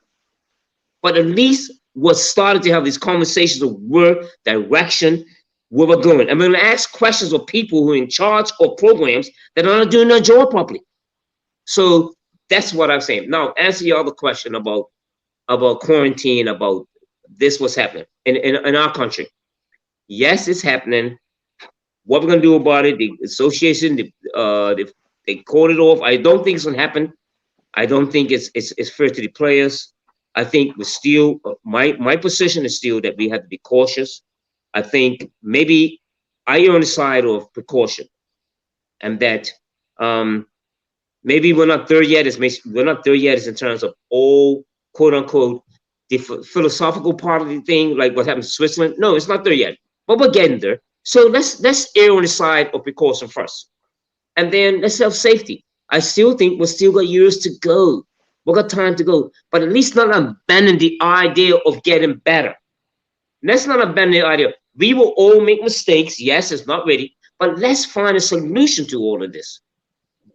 But at least we're starting to have these conversations of where direction, where we're going. And we're going to ask questions of people who are in charge of programs that are not doing their job properly. So that's what I'm saying. Now, answer your other question about quarantine, about this, what's happening in our country. Yes, it's happening. What we're going to do about it, the association, they called it off. I don't think it's going to happen. I don't think it's fair to the players. I think we're still, my position is still that we have to be cautious. I think maybe I err on the side of precaution, and that maybe we're not there yet. We're not there yet in terms of all, quote unquote, the philosophical part of the thing, like what happened in Switzerland. No, it's not there yet, but we're getting there. So let's err on the side of precaution first, and then let's have safety. I still think we've still got years to go. We've got time to go, but at least not abandon the idea of getting better. Let's not abandon the idea. We will all make mistakes. Yes, it's not ready, but let's find a solution to all of this.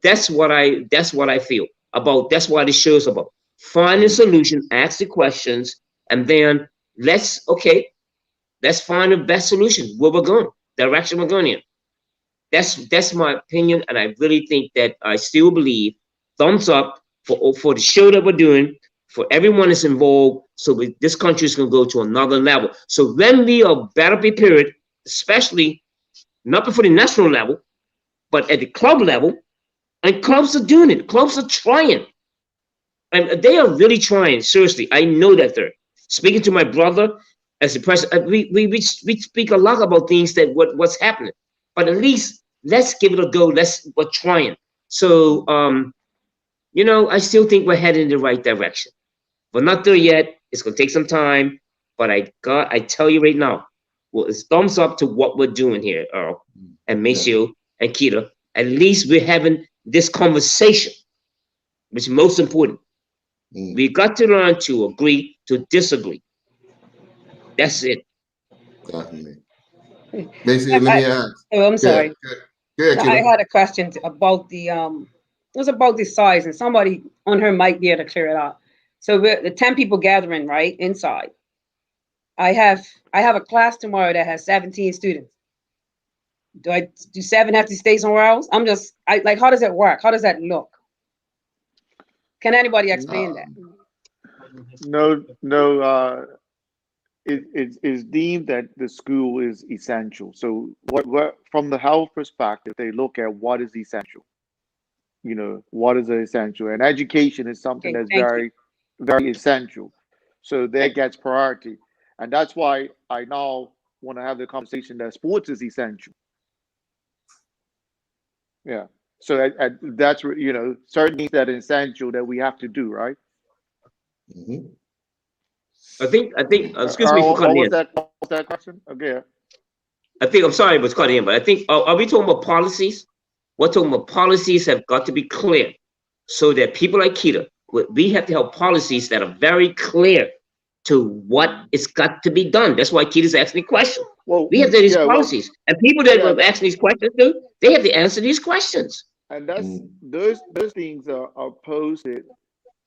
That's what I feel about. That's what this show is about. Find a solution, ask the questions, and then let's find the best solution, where we're going, direction we're going in. That's my opinion, and I really think that I still believe, thumbs up for the show that we're doing, for everyone that's involved, so this country is going to go to another level. So when we are better prepared, especially not before the national level, but at the club level, and clubs are doing it. Clubs are trying. And they are really trying, seriously. I know that they're speaking to my brother as the president. We speak a lot about things that what's happening. But at least let's give it a go. We're trying. So I still think we're heading in the right direction. We're not there yet. It's gonna take some time. But I tell you right now, well, it's thumbs up to what we're doing here, Earl and Maceo and Kita. At least we're having this conversation, which is most important. We got to learn to agree to disagree. That's it. Definitely. Basically, let me ask. Oh, I'm Yeah, sorry. yeah, I Keita. had a question about it was about the size, and somebody on her might be able to clear it out. So the 10 people gathering right inside. I have a class tomorrow that has 17 students. Do 7 have to stay somewhere else? I like, how does it work? How does that look? Can anybody explain that? No. It is deemed that the school is essential. So what from the health perspective, they look at what is essential. What is essential, and education is something Okay, that's thank you. very essential. So that gets priority, and that's why I now want to have the conversation that sports is essential. Yeah. So that's certain things that are essential that we have to do, right? Mhm. I think, excuse me for Earl, cutting in. what was that question? Okay. I'm sorry it was cutting in, but I think, are we talking about policies? We're talking about policies have got to be clear so that people like Keita, we have to have policies that are very clear to what is got to be done. That's why Keita's asking the question. Well, We have these yeah, well, policies, and people that yeah, are asking these questions, they have to answer these questions. and that's Mm. those things are posted.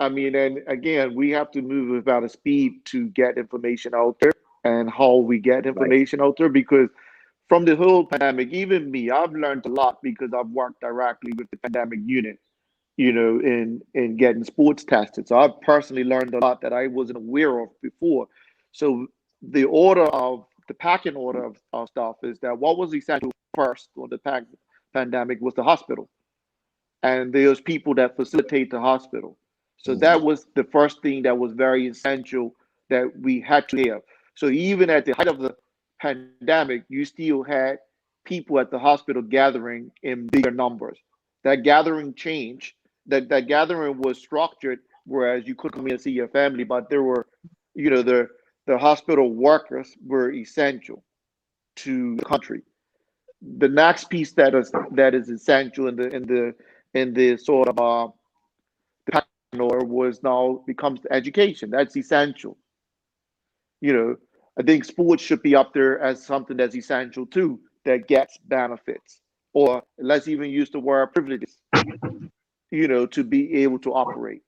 I mean, and again, we have to move without a speed to get information out there and how we get Right. information out there because from the whole pandemic, even me, I've learned a lot because I've worked directly with the pandemic unit, in getting sports tested. So I've personally learned a lot that I wasn't aware of before. So the packing order of stuff is that what was essential first on the pandemic was the hospital and there's people that facilitate the hospital. So that Mm. was the first thing that was very essential that we had to have. So even at the height of the pandemic, you still had people at the hospital gathering in bigger numbers. That gathering changed. That gathering was structured, whereas you could come in and see your family, but there were, the hospital workers were essential to the country. The next piece that is essential in the sort of or was now becomes education. That's essential. You know, I think sports should be up there as something that's essential too, that gets benefits, or let's even use the word privileges. To be able to operate.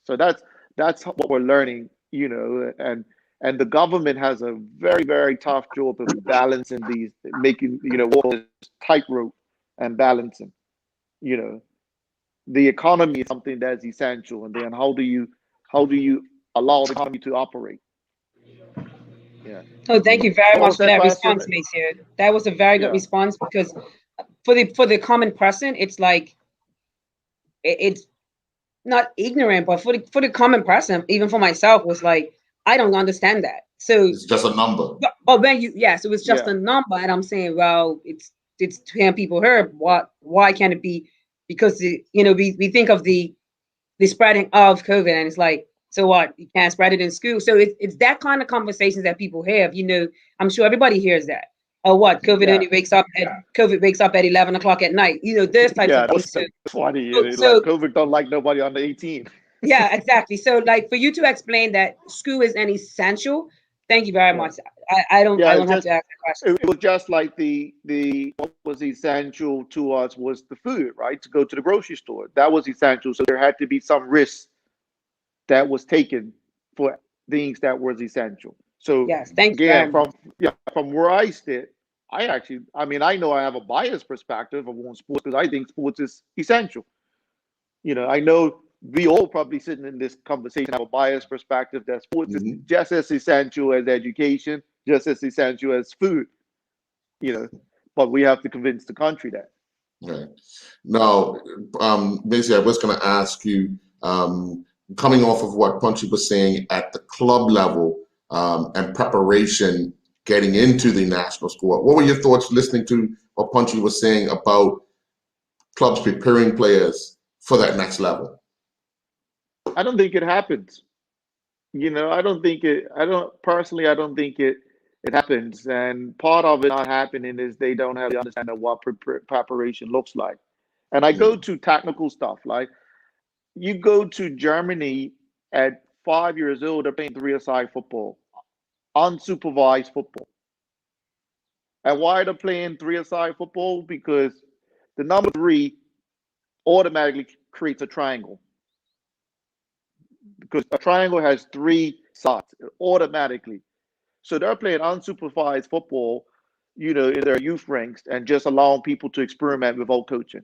So that's what we're learning. And the government has a very very tough job of balancing these, making walk this tightrope and balancing. You know, the economy is something that's essential, and then how do you allow the economy to operate? Yeah. Oh, thank you very What much was for that that question? response, Monsieur. That was a very good Yeah. response because for the common person, it's like it's not ignorant, but for the common person, even for myself, was like I don't understand that. So, It's just a number. but when yes, it was just Yeah. a number, and I'm saying, well, it's 10 people heard. Why can't it be? Because we think of the spreading of COVID, and it's like, so what? You can't spread it in school. So it's that kind of conversations that people have. I'm sure everybody hears that. Or what? Yeah. COVID wakes up at 11 o'clock at night. Those types Yeah. of things. That's funny. Like So COVID don't like nobody under 18. yeah, exactly. So like for you to explain that school is an essential, thank you very Yeah. much. I Yeah. don't have to ask the question. It was just like the what was essential to us was the food, right? To go to the grocery store. That was essential. So there had to be some risk that was taken for things that was essential. So Yes, thank you again, very much. from where I sit, I know I have a biased perspective of on sports because I think sports is essential. I know we all probably sitting in this conversation have a biased perspective that sports is Mhm. just as essential as education, just as essential as food. You know, but we have to convince the country that. Right. Now, basically, I was going to ask you, coming off of what Punchy was saying at the club level and preparation getting into the national squad, what were your thoughts listening to what Punchy was saying about clubs preparing players for that next level? I don't think it happens. I don't think it. I don't think it happens. And part of it not happening is they don't have the understanding of what preparation looks like. And I go Mm. to technical stuff like you go to Germany at 5 years old, they're playing three-a-side football, unsupervised football. And why they're playing 3-a-side football? Because the number 3 automatically creates a triangle. Because a triangle has 3 sides automatically. So they're playing unsupervised football, in their youth ranks and just allowing people to experiment without coaching.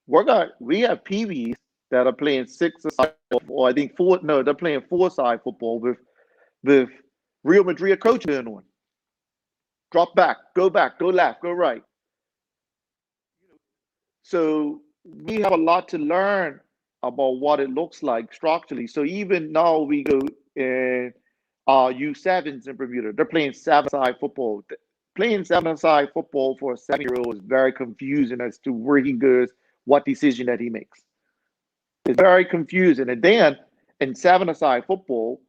We have PVs that are playing 6-a-side, or I think 4. No, they're playing 4-side football with Real Madrid coaching on. Drop back, go left, go right. So we have a lot to learn about what it looks like structurally. So even now we go in U7s in Bermuda, they're playing 7-a-side football. Playing 7-a-side football for a 7-year-old is very confusing as to where he goes, what decision that he makes. It's very confusing. And then in 7-a-side football,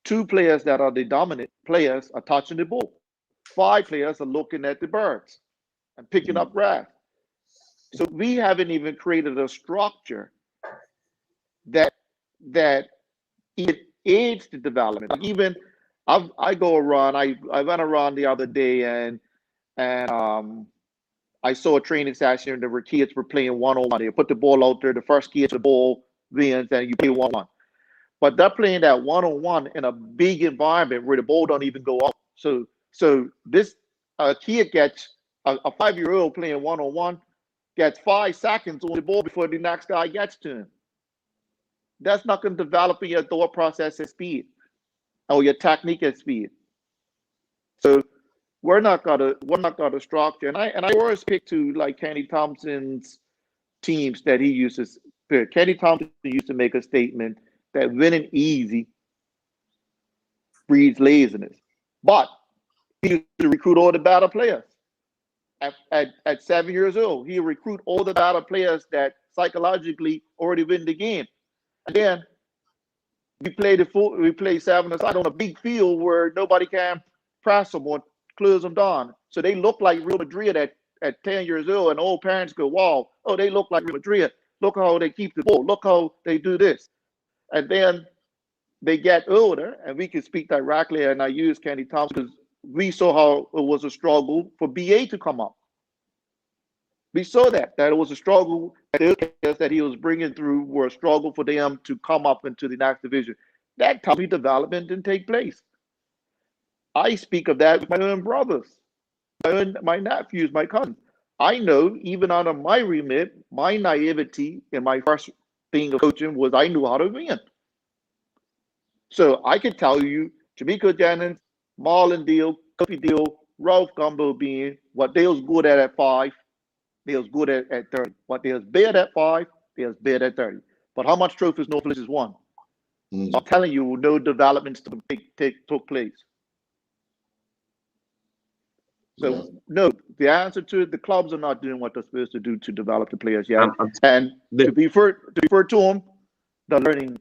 2 players that are the dominant players are touching the ball. 5 players are looking at the birds and picking up grass. So we haven't even created a structure that even aids the development. Like even I go around. I went around the other day and I saw a training session where kids were playing 1-on-1. They put the ball out there. The first kid to the ball wins, and you play 1-on-1. But they're playing that 1-on-1 in a big environment where the ball don't even go out. So this kid gets a 5-year-old playing 1-on-1 gets 5 seconds on the ball before the next guy gets to him. That's not going to develop your thought process at speed or your technique at speed. So we're not gonna structure. And I always pick to like Kenny Thompson's teams that he uses. Kenny Thompson used to make a statement that winning easy breeds laziness. But he used to recruit all the better players. At 7 years old, he recruit all the better players that psychologically already win the game. And then we play 7-a-side on a big field where nobody can press them or close them down. So they look like Real Madrid at 10 years old, and old parents go, wow, oh, they look like Real Madrid. Look how they keep the ball. Look how they do this. And then they get older, and we can speak directly, and I use Kenny Thompson because we saw how it was a struggle for BA to come up. We saw that it was a struggle, that he was bringing through were a struggle for them to come up into the next division. That type of development didn't take place. I speak of that with my own brothers, my nephews, my cousins. I know even under my remit, my naivety in my first thing of coaching was I knew how to win. So I could tell you, Jamaica Jennings, Marlon Deal, Kofi Deal, Ralph Gumbo being what they was good at 5, they was good at 30. What they was bad at 5, they was bad at 30. But how much trophies North Village has won? I'm telling you, no developments took place. So no, the answer to it, the clubs are not doing what they're supposed to do to develop the players yet. And to be fair to them, they're learning.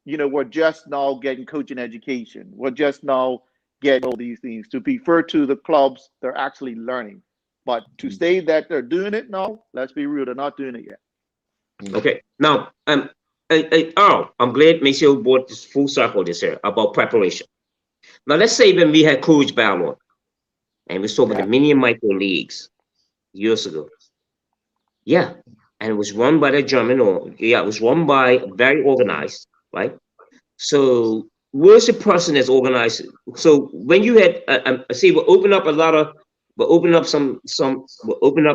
We're just now getting coaching education. We're just now getting all these things. To be fair to the clubs, they're actually learning. But to say that they're doing it now, let's be real, they're not doing it yet. Okay. Now, I'm glad Maceo brought this full circle this here about preparation. Now, let's say when we had Coach Ballon, and we saw the mini and micro leagues years ago. Yeah. And it was run by the German, it was run by very organized, right? So where's the person that's organized? So when you had, we'll open up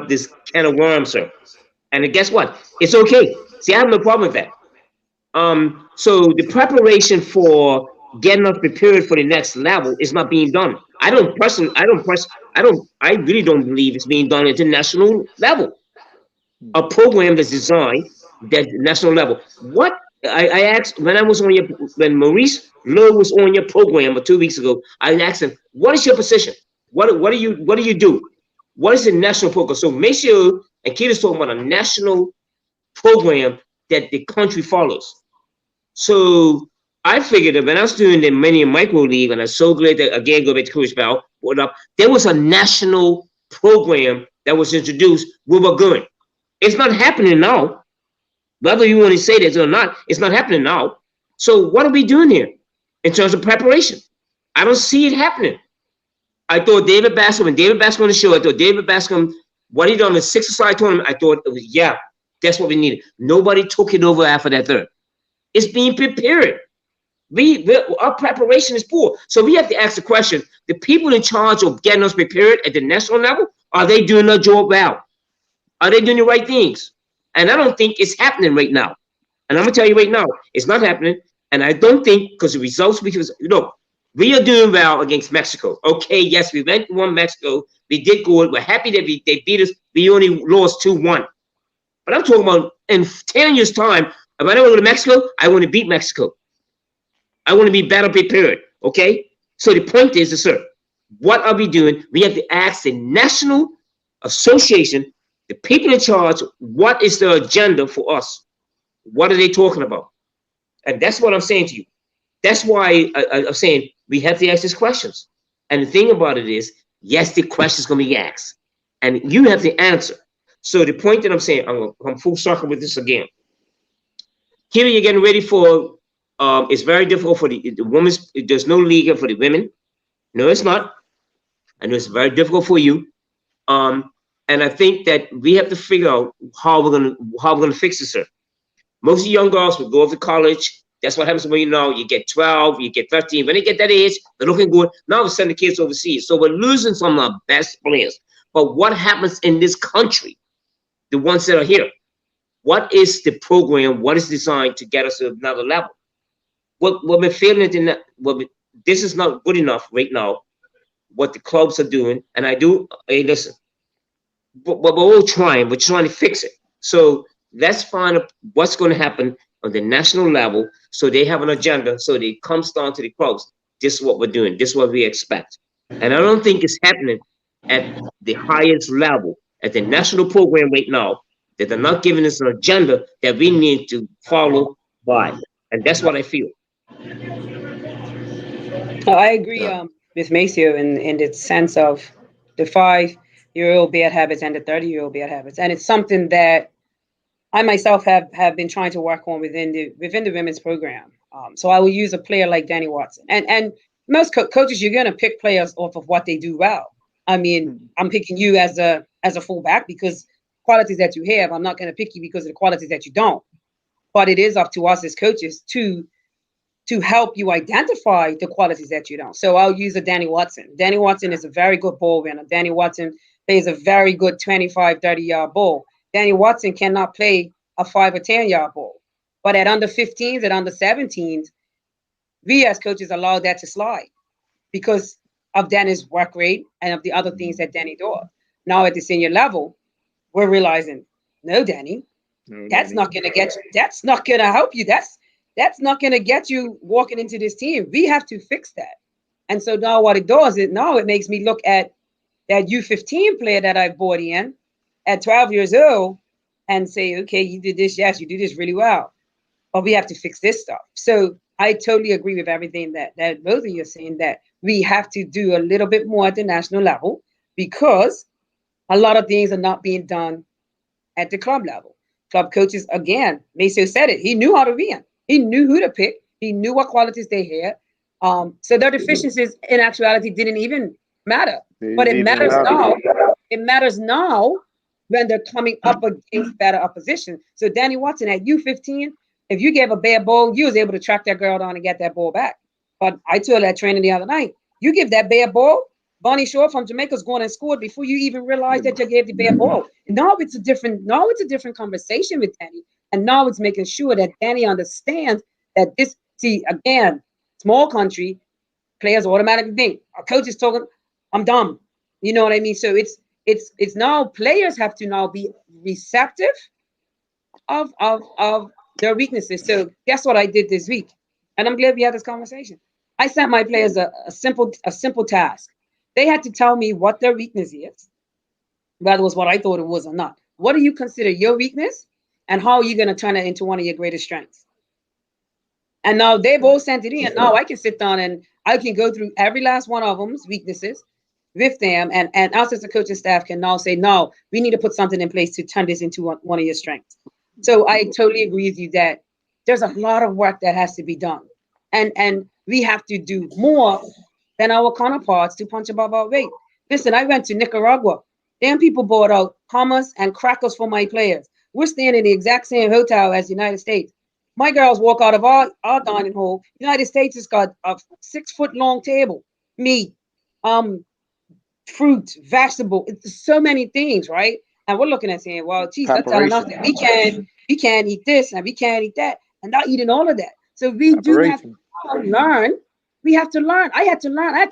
this can of worms, sir. And guess what? It's okay. See, I have no problem with that. So the preparation for getting us prepared for the next level is not being done. I really don't believe it's being done at the national level. A program that's designed at the national level. What I asked when Maurice Lowe was on your program 2 weeks ago, I asked him, what is your position? What do you do? What is the national program? So Maceo and Keith is talking about a national program that the country follows. So I figured that when I was doing the mini and micro league, and I'm so glad that again go back to Coach Bell, there was a national program that was introduced we were going. It's not happening now. Whether you want to say this or not, it's not happening now. So what are we doing here in terms of preparation? I don't see it happening. I thought David Bascom, when David Bascom on the show, I thought David Bascom, what he done in the 6-a-side tournament, I thought it was, yeah, that's what we needed. Nobody took it over after that third. It's being prepared. Our preparation is poor. So we have to ask the question, the people in charge of getting us prepared at the national level, are they doing their job well? Are they doing the right things? And I don't think it's happening right now. And I'm going to tell you right now, it's not happening. And I don't think, because the results, because, look, we are doing well against Mexico. Okay, yes, we went and won Mexico. We did good. We're happy that they beat us. We only lost 2-1. But I'm talking about in 10 years' time, if I don't go to Mexico, I want to beat Mexico. I want to be better prepared, okay? So the point is, sir, what are we doing? We have to ask the National Association, the people in charge, what is the agenda for us? What are they talking about? And that's what I'm saying to you. That's why I'm saying we have to ask these questions. And the thing about it is, yes, the question's going to be asked. And you have to answer. So the point that I'm saying, I'm full circle with this again. Here you're getting ready for, it's very difficult for the women's, there's no league for the women. No, it's not. I know it's very difficult for you. And I think that we have to figure out how we're gonna fix this, sir. Most of the young girls will go off to college. That's what happens when you get 12, you get 13. When they get that age, they're looking good. Now we're sending the kids overseas. So we're losing some of our best players. But what happens in this country, the ones that are here? What is the program? What is designed to get us to another level? What we're feeling in that, this is not good enough right now, what the clubs are doing. And hey, listen, but we're all trying. We're trying to fix it. So let's find what's going to happen on the national level, so they have an agenda, so they comes down to the clubs. This is what we're doing. This is what we expect. And I don't think it's happening at the highest level, at the national program right now, that they're not giving us an agenda that we need to follow by. And that's what I feel. I agree with Maceo in the sense of the 5-year-old bad habits and the 30-year-old bad habits. And it's something that I myself have been trying to work on within the women's program. So I will use a player like Danny Watson. And most coaches, you're going to pick players off of what they do well. I mean, I'm picking you as a fullback because qualities that you have. I'm not going to pick you because of the qualities that you don't. But it is up to us as coaches to help you identify the qualities that you don't. So I'll use a Danny Watson. Danny Watson is a very good ball winner. Danny Watson plays a very good 25, 30-yard ball. Danny Watson cannot play a 5 or 10-yard ball. But at under 15s and under 17s, we as coaches allow that to slide because of Danny's work rate and of the other things that Danny does. Now at the senior level, we're realizing, no, Danny, that's not going to get you. That's not going to help you. That's not going to get you walking into this team. We have to fix that. And so now what it does is now it makes me look at that U15 player that I brought in at 12 years old and say, okay, you did this. Yes, you do this really well. But we have to fix this stuff. So I totally agree with everything that both of you are saying, that we have to do a little bit more at the national level because a lot of things are not being done at the club level. Club coaches, again, Maceo said it. He knew how to win. He knew who to pick. He knew what qualities they had. So their deficiencies in actuality didn't even matter. But it matters now. It matters now when they're coming up against better opposition. So Danny Watson at U15, if you gave a bad ball, you was able to track that girl down and get that ball back. But I told that training the other night, you give that bad ball, Bonnie Shore from Jamaica's going and scored before you even realized that you gave the bad ball. Now it's a different conversation with Danny. And now it's making sure that Danny understands that this, see, again, small country, players automatically think, our coach is talking, I'm dumb. You know what I mean? So it's now players have to now be receptive of their weaknesses. So guess what I did this week? And I'm glad we had this conversation. I sent my players a simple task. They had to tell me what their weakness is, whether it was what I thought it was or not. What do you consider your weakness? And how are you going to turn it into one of your greatest strengths? And now they both sent it in. Now I can sit down and I can go through every last one of them's weaknesses with them. And us as a coaching staff can now say, no, we need to put something in place to turn this into one of your strengths. So I totally agree with you that there's a lot of work that has to be done. And we have to do more than our counterparts to punch above our weight. Listen, I went to Nicaragua. Them people bought out hummus and crackers for my players. We're staying in the exact same hotel as the United States. My girls walk out of our dining hall. United States has got a 6-foot long table, meat, fruit, vegetable. It's so many things, right? And we're looking at saying, well, geez, that's telling us that we can't eat this and we can't eat that, and not eating all of that. So we do have to learn. We have to learn. I had to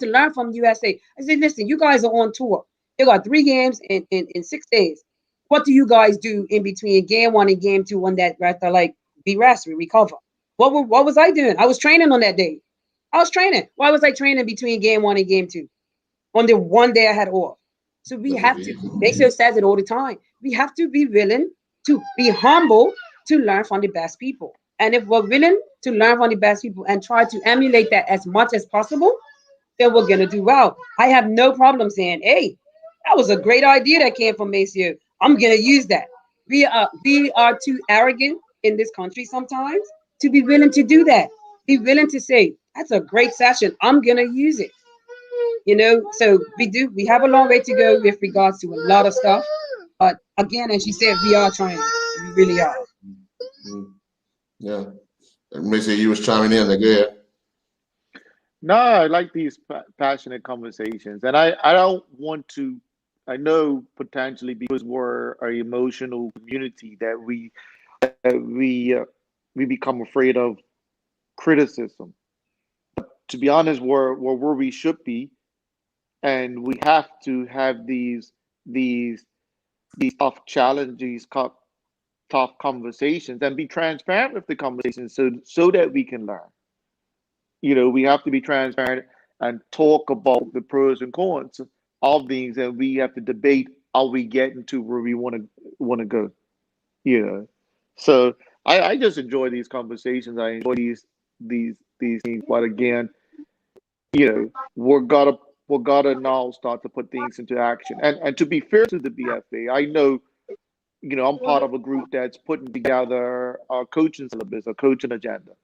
learn from USA. I said, listen, you guys are on tour. They got 3 games in 6 days. What do you guys do in between game 1 and game 2 on that rest? Like, be rest, we recover. What was I doing? I was training on that day. I was training. Why was I training between game 1 and game 2? On the one day I had off. So we have to, Maceo says it all the time. We have to be willing to be humble to learn from the best people. And if we're willing to learn from the best people and try to emulate that as much as possible, then we're going to do well. I have no problem saying, hey, that was a great idea that came from Maceo. I'm going to use that. We are too arrogant in this country sometimes to be willing to do that. Be willing to say, that's a great session. I'm going to use it. So we have a long way to go with regards to a lot of stuff. But again, as you said, we are trying. We really are. Yeah. Maceo, you was chiming in there. Go ahead. No, I like these passionate conversations. And I don't want to, I know potentially because we're an emotional community that we become afraid of criticism. But to be honest, we're where we should be. And we have to have these tough challenges, tough conversations, and be transparent with the conversations so that we can learn. We have to be transparent and talk about the pros and cons of things, and we have to debate how we get into where we want to go. So I just enjoy these conversations. I enjoy these things, but again, we're gotta now start to put things into action. And to be fair to the BFA, I know, I'm part of a group that's putting together our coaching syllabus, a coaching agenda,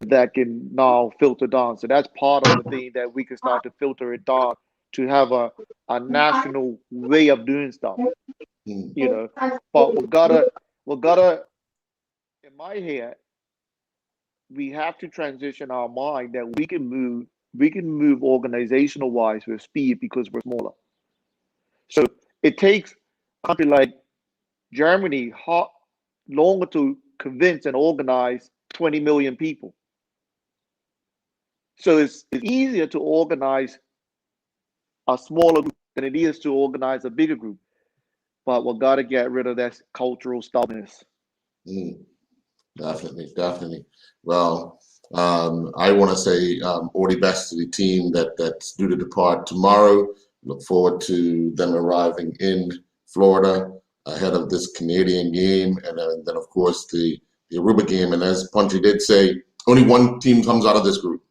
that can now filter down. So that's part of the thing that we can start to filter it down to have a national way of doing stuff. But we gotta, in my head, we have to transition our mind that we can move organizational wise with speed because we're smaller. So it takes a country like Germany longer to convince and organize 20 million people. So it's easier to organize a smaller group than it is to organize a bigger group. But we've got to get rid of that cultural stubbornness. Definitely. Well, I want to say all the best to the team that's due to depart tomorrow. Look forward to them arriving in Florida ahead of this Canadian game, and then of course the Aruba game. And as Punchy did say, only one team comes out of this group,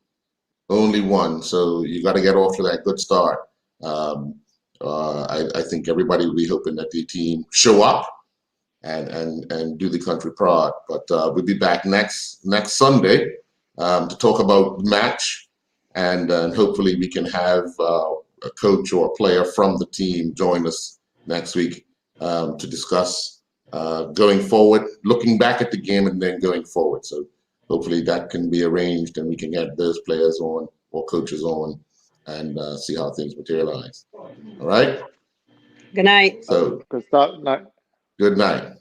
only one. So you got to get off to that good start. I think everybody will be hoping that the team show up and do the country proud. But we'll be back next Sunday to talk about the match, and hopefully we can have a coach or a player from the team join us next week to discuss going forward, looking back at the game and then going forward. So hopefully that can be arranged and we can get those players on or coaches on and see how things materialize. All right? Good night. So Good night. Good night.